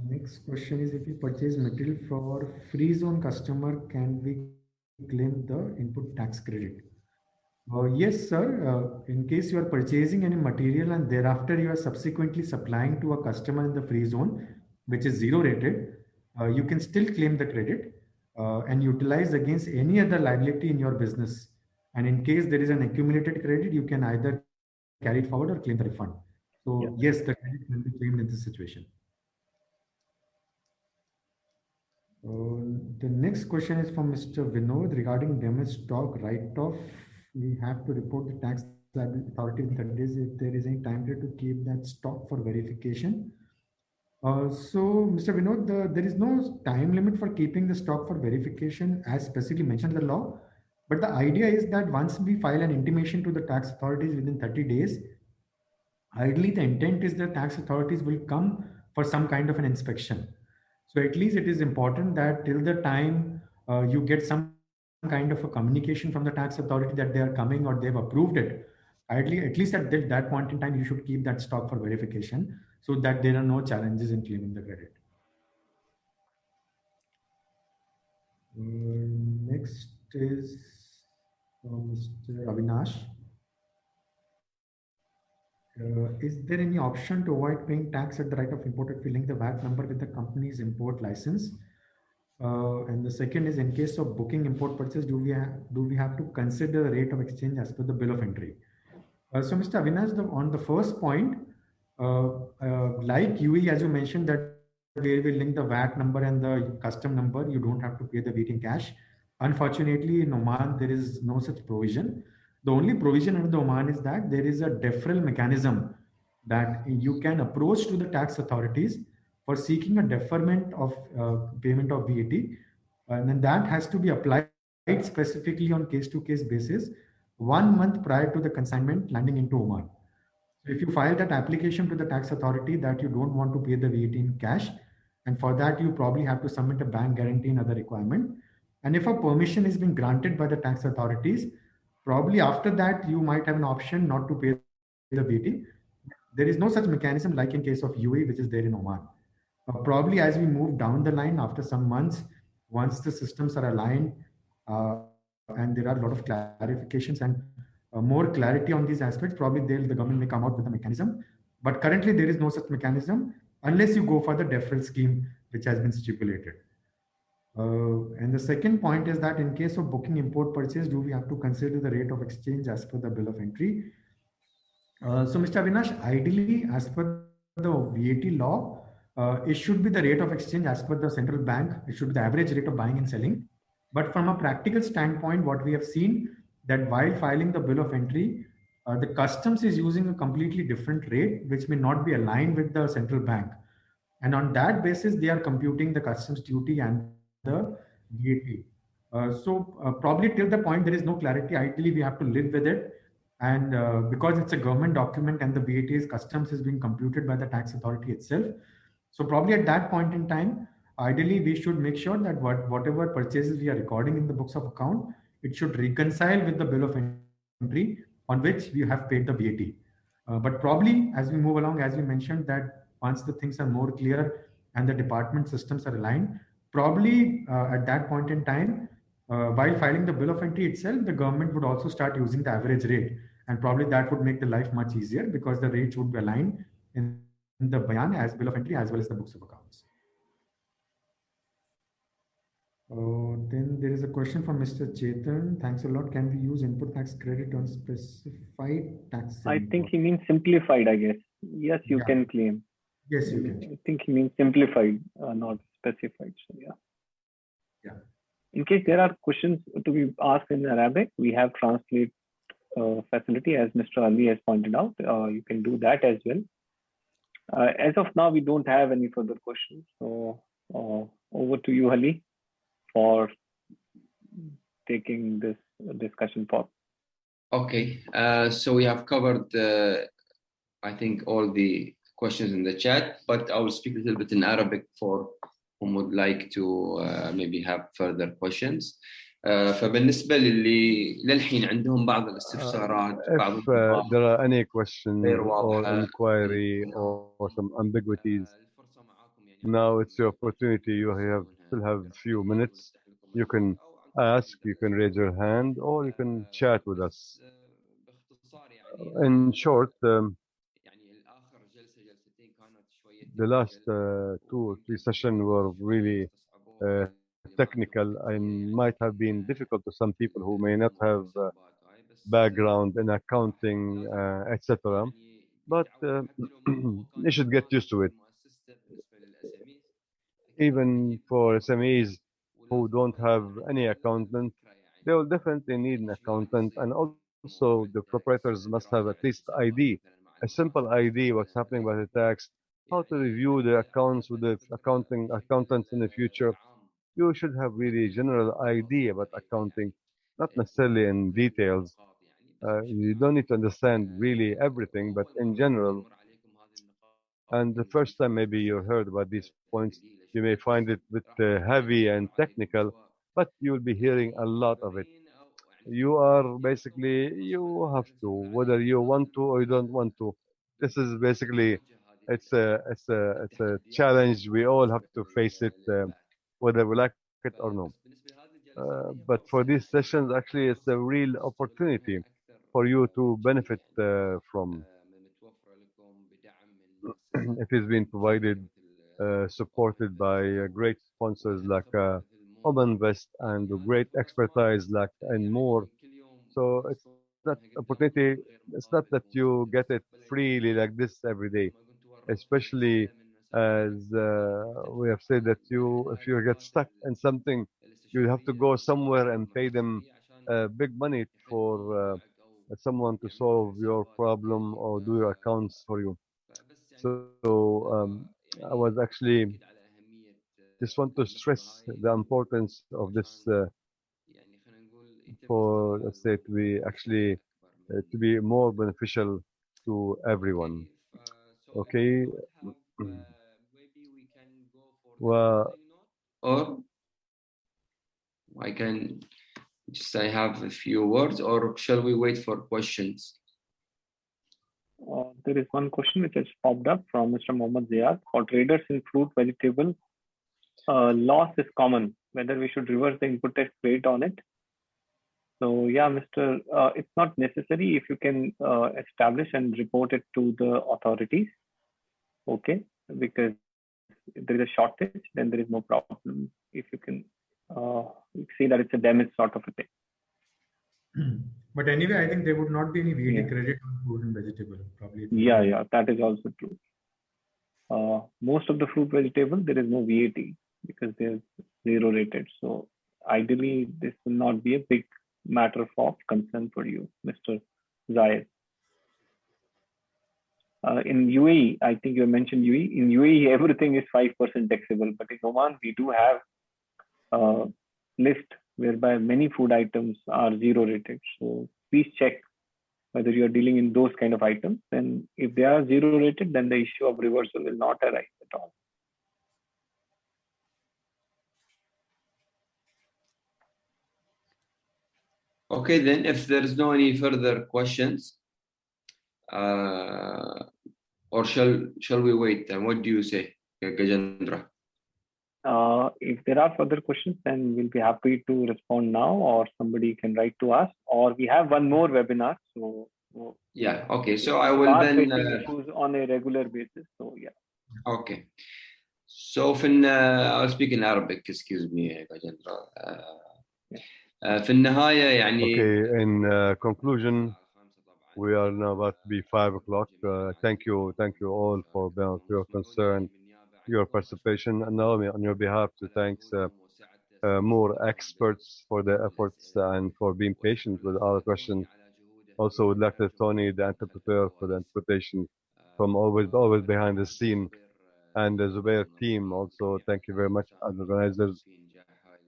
Next question is, if we purchase material for free zone customer, can we claim the input tax credit? Yes, sir. In case you are purchasing any material and thereafter you are subsequently supplying to a customer in the free zone, which is zero rated, you can still claim the credit. And utilize against any other liability in your business. And in case there is an accumulated credit, you can either carry it forward or claim the refund. So yes, the credit can be claimed in this situation. The next question is from Mr. Vinod regarding damaged stock write-off. We have to report the tax liability authority in 30 days if there is any time period to keep that stock for verification. So, Mr. Vinod, there is no time limit for keeping the stock for verification as specifically mentioned in the law. But the idea is that once we file an intimation to the tax authorities within 30 days, ideally the intent is that tax authorities will come for some kind of an inspection. So at least it is important that till the time you get some kind of a communication from the tax authority that they are coming or they've approved it, at least at that point in time, you should keep that stock for verification so that there are no challenges in claiming the credit. Next is Mr. Avinash. Is there any option to avoid paying tax at the right of import if we link the VAT number with the company's import license? And the second is, in case of booking import purchase, do we have to consider the rate of exchange as per the bill of entry? So Mr. Avinash, on the first point, like UAE, as you mentioned, that where we link the VAT number and the custom number, you don't have to pay the VAT in cash. Unfortunately, in Oman, there is no such provision. The only provision under the Oman is that there is a deferral mechanism that you can approach to the tax authorities for seeking a deferment of payment of VAT. And then that has to be applied specifically on case-to-case basis 1 month prior to the consignment landing into Oman. So if you file that application to the tax authority that you don't want to pay the VAT in cash, and for that you probably have to submit a bank guarantee and other requirement. And if a permission is being granted by the tax authorities, probably after that you might have an option not to pay the VAT. There is no such mechanism like in case of UAE, which is there in Oman. Probably as we move down the line after some months, once the systems are aligned and there are a lot of clarifications and more clarity on these aspects, probably the government may come out with a mechanism. But currently there is no such mechanism unless you go for the deferral scheme, which has been stipulated. And the second point is that in case of booking import purchase, do we have to consider the rate of exchange as per the bill of entry? So Mr. Avinash, ideally, as per the VAT law, it should be the rate of exchange as per the central bank. It should be the average rate of buying and selling. But from a practical standpoint, what we have seen that while filing the bill of entry, the customs is using a completely different rate, which may not be aligned with the central bank. And on that basis, they are computing the customs duty and the VAT. Probably till the point there is no clarity, ideally we have to live with it. And because it's a government document and the VAT's customs is being computed by the tax authority itself. So probably at that point in time, ideally we should make sure that whatever purchases we are recording in the books of account, it should reconcile with the bill of entry on which we have paid the VAT. But probably as we move along, as we mentioned, that once the things are more clear and the department systems are aligned, probably at that point in time, while filing the bill of entry itself, the government would also start using the average rate. And probably that would make the life much easier because the rates would be aligned in the bayan as bill of entry as well as the books of accounts. Then there is a question from Mr. Chetan. Thanks a lot. Can we use input tax credit on specified tax? I think he means simplified, I guess. Yes, you can claim. Yes, you can. I think he means simplified, not specified. So yeah. In case there are questions to be asked in Arabic, we have translate facility, as Mr. Ali has pointed out. You can do that as well. As of now, we don't have any further questions. So over to you, Ali, for taking this discussion forward. Okay, so we have covered, I think, all the questions in the chat, but I will speak a little bit in Arabic for whom would like to maybe have further questions. فبالنسبة للحين عندهم بعض الاستفسارات if there are any questions or inquiry or some ambiguities, now it's your opportunity. You still have a few minutes. You can ask, you can raise your hand, or you can chat with us. In short, the last 2 or 3 sessions were really technical and might have been difficult to some people who may not have background in accounting, etc. But they should get used to it. Even for SMEs who don't have any accountant, they will definitely need an accountant, and also the proprietors must have at least ID, a simple ID, what's happening by the tax, how to review the accounts with the accountants in the future. You should have really general idea about accounting, not necessarily in details. You don't need to understand really everything, but in general. And the first time maybe you heard about these points, you may find it a bit heavy and technical. but you'll be hearing a lot of it. You are basically, you have to, whether you want to or you don't want to. This is basically, it's a challenge. We all have to face it, whether we like it or no. But for these sessions, actually, it's a real opportunity for you to benefit from. It is being provided, supported by great sponsors like Oman Invest and great expertise like and more. So it's that opportunity. It's not that you get it freely like this every day, especially as we have said that if you get stuck in something, you have to go somewhere and pay them big money for someone to solve your problem or do your accounts for you. So I was actually just want to stress the importance of this for, let's say, to be actually to be more beneficial to everyone. Okay. Well, Or I can just I have a few words, or shall we wait for questions? There is one question which has popped up from Mr. Mohammad Ziad. For traders in fruit vegetable, loss is common. Whether we should reverse the input test rate on it. So yeah, Mr. It's not necessary if you can establish and report it to the authorities. Okay, because if there is a shortage, then there is no problem. If you can see that it's a damage sort of a thing. But anyway, I think there would not be any VAT Yeah. credit on fruit and vegetable. Probably. Yeah, that is also true. Most of the fruit vegetable, there is no VAT because there's zero rated. So ideally, this will not be a big matter of concern for you, Mr. Zayed. In UAE, I think you mentioned UAE. In UAE, everything is 5% taxable, but in Oman, we do have a list whereby many food items are zero rated. So please check whether you are dealing in those kind of items. And if they are zero rated, then the issue of reversal will not arise at all. Okay, then if there is no any further questions, or shall we wait? And what do you say, Gajendra? If there are further questions, then we'll be happy to respond now, or somebody can write to us, or we have one more webinar. So yeah, okay. So I will then issues on a regular basis. So yeah. Okay. So I'll speak in Arabic. Excuse me, Gajendra. في النهاية يعني. Okay. In conclusion, we are now about to be 5 o'clock. Thank you all for your concern, your participation, and Naomi, on your behalf, to thanks more experts for their efforts and for being patient with our questions. Also, with Dr. Tony, the interpreter, for the interpretation from always behind the scene, and the Zubair team. Also, thank you very much, as organizers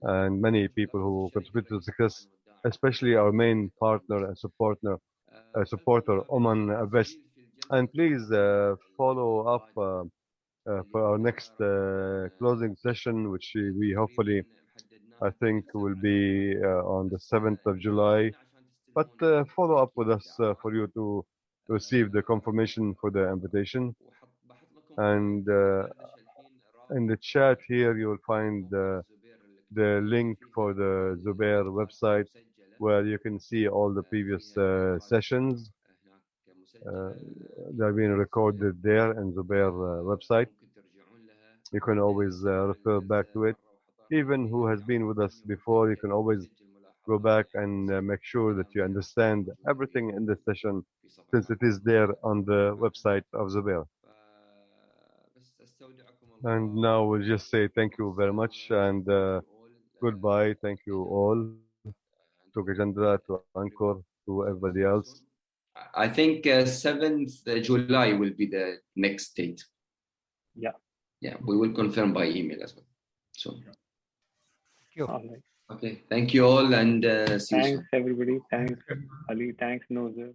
and many people who contribute to the success, especially our main partner and supporter, Oman Invest. And please follow up for our next closing session, which we hopefully, I think, will be on the 7th of July. But follow up with us for you to receive the confirmation for the invitation. And in the chat here, you will find the link for the Zubair website, where you can see all the previous sessions. They're being recorded there in Zubair website. You can always refer back to it. Even who has been with us before, you can always go back and make sure that you understand everything in the session, since it is there on the website of Zubair. And now we'll just say thank you very much and goodbye. Thank you all, to Gajendra, to Ankur, to everybody else. I think 7th July will be the next date. Yeah, we will confirm by email as well. So, thank you. All right. Okay, thank you all, and see you soon. Thanks everybody. Thanks Ali. Thanks Nozer.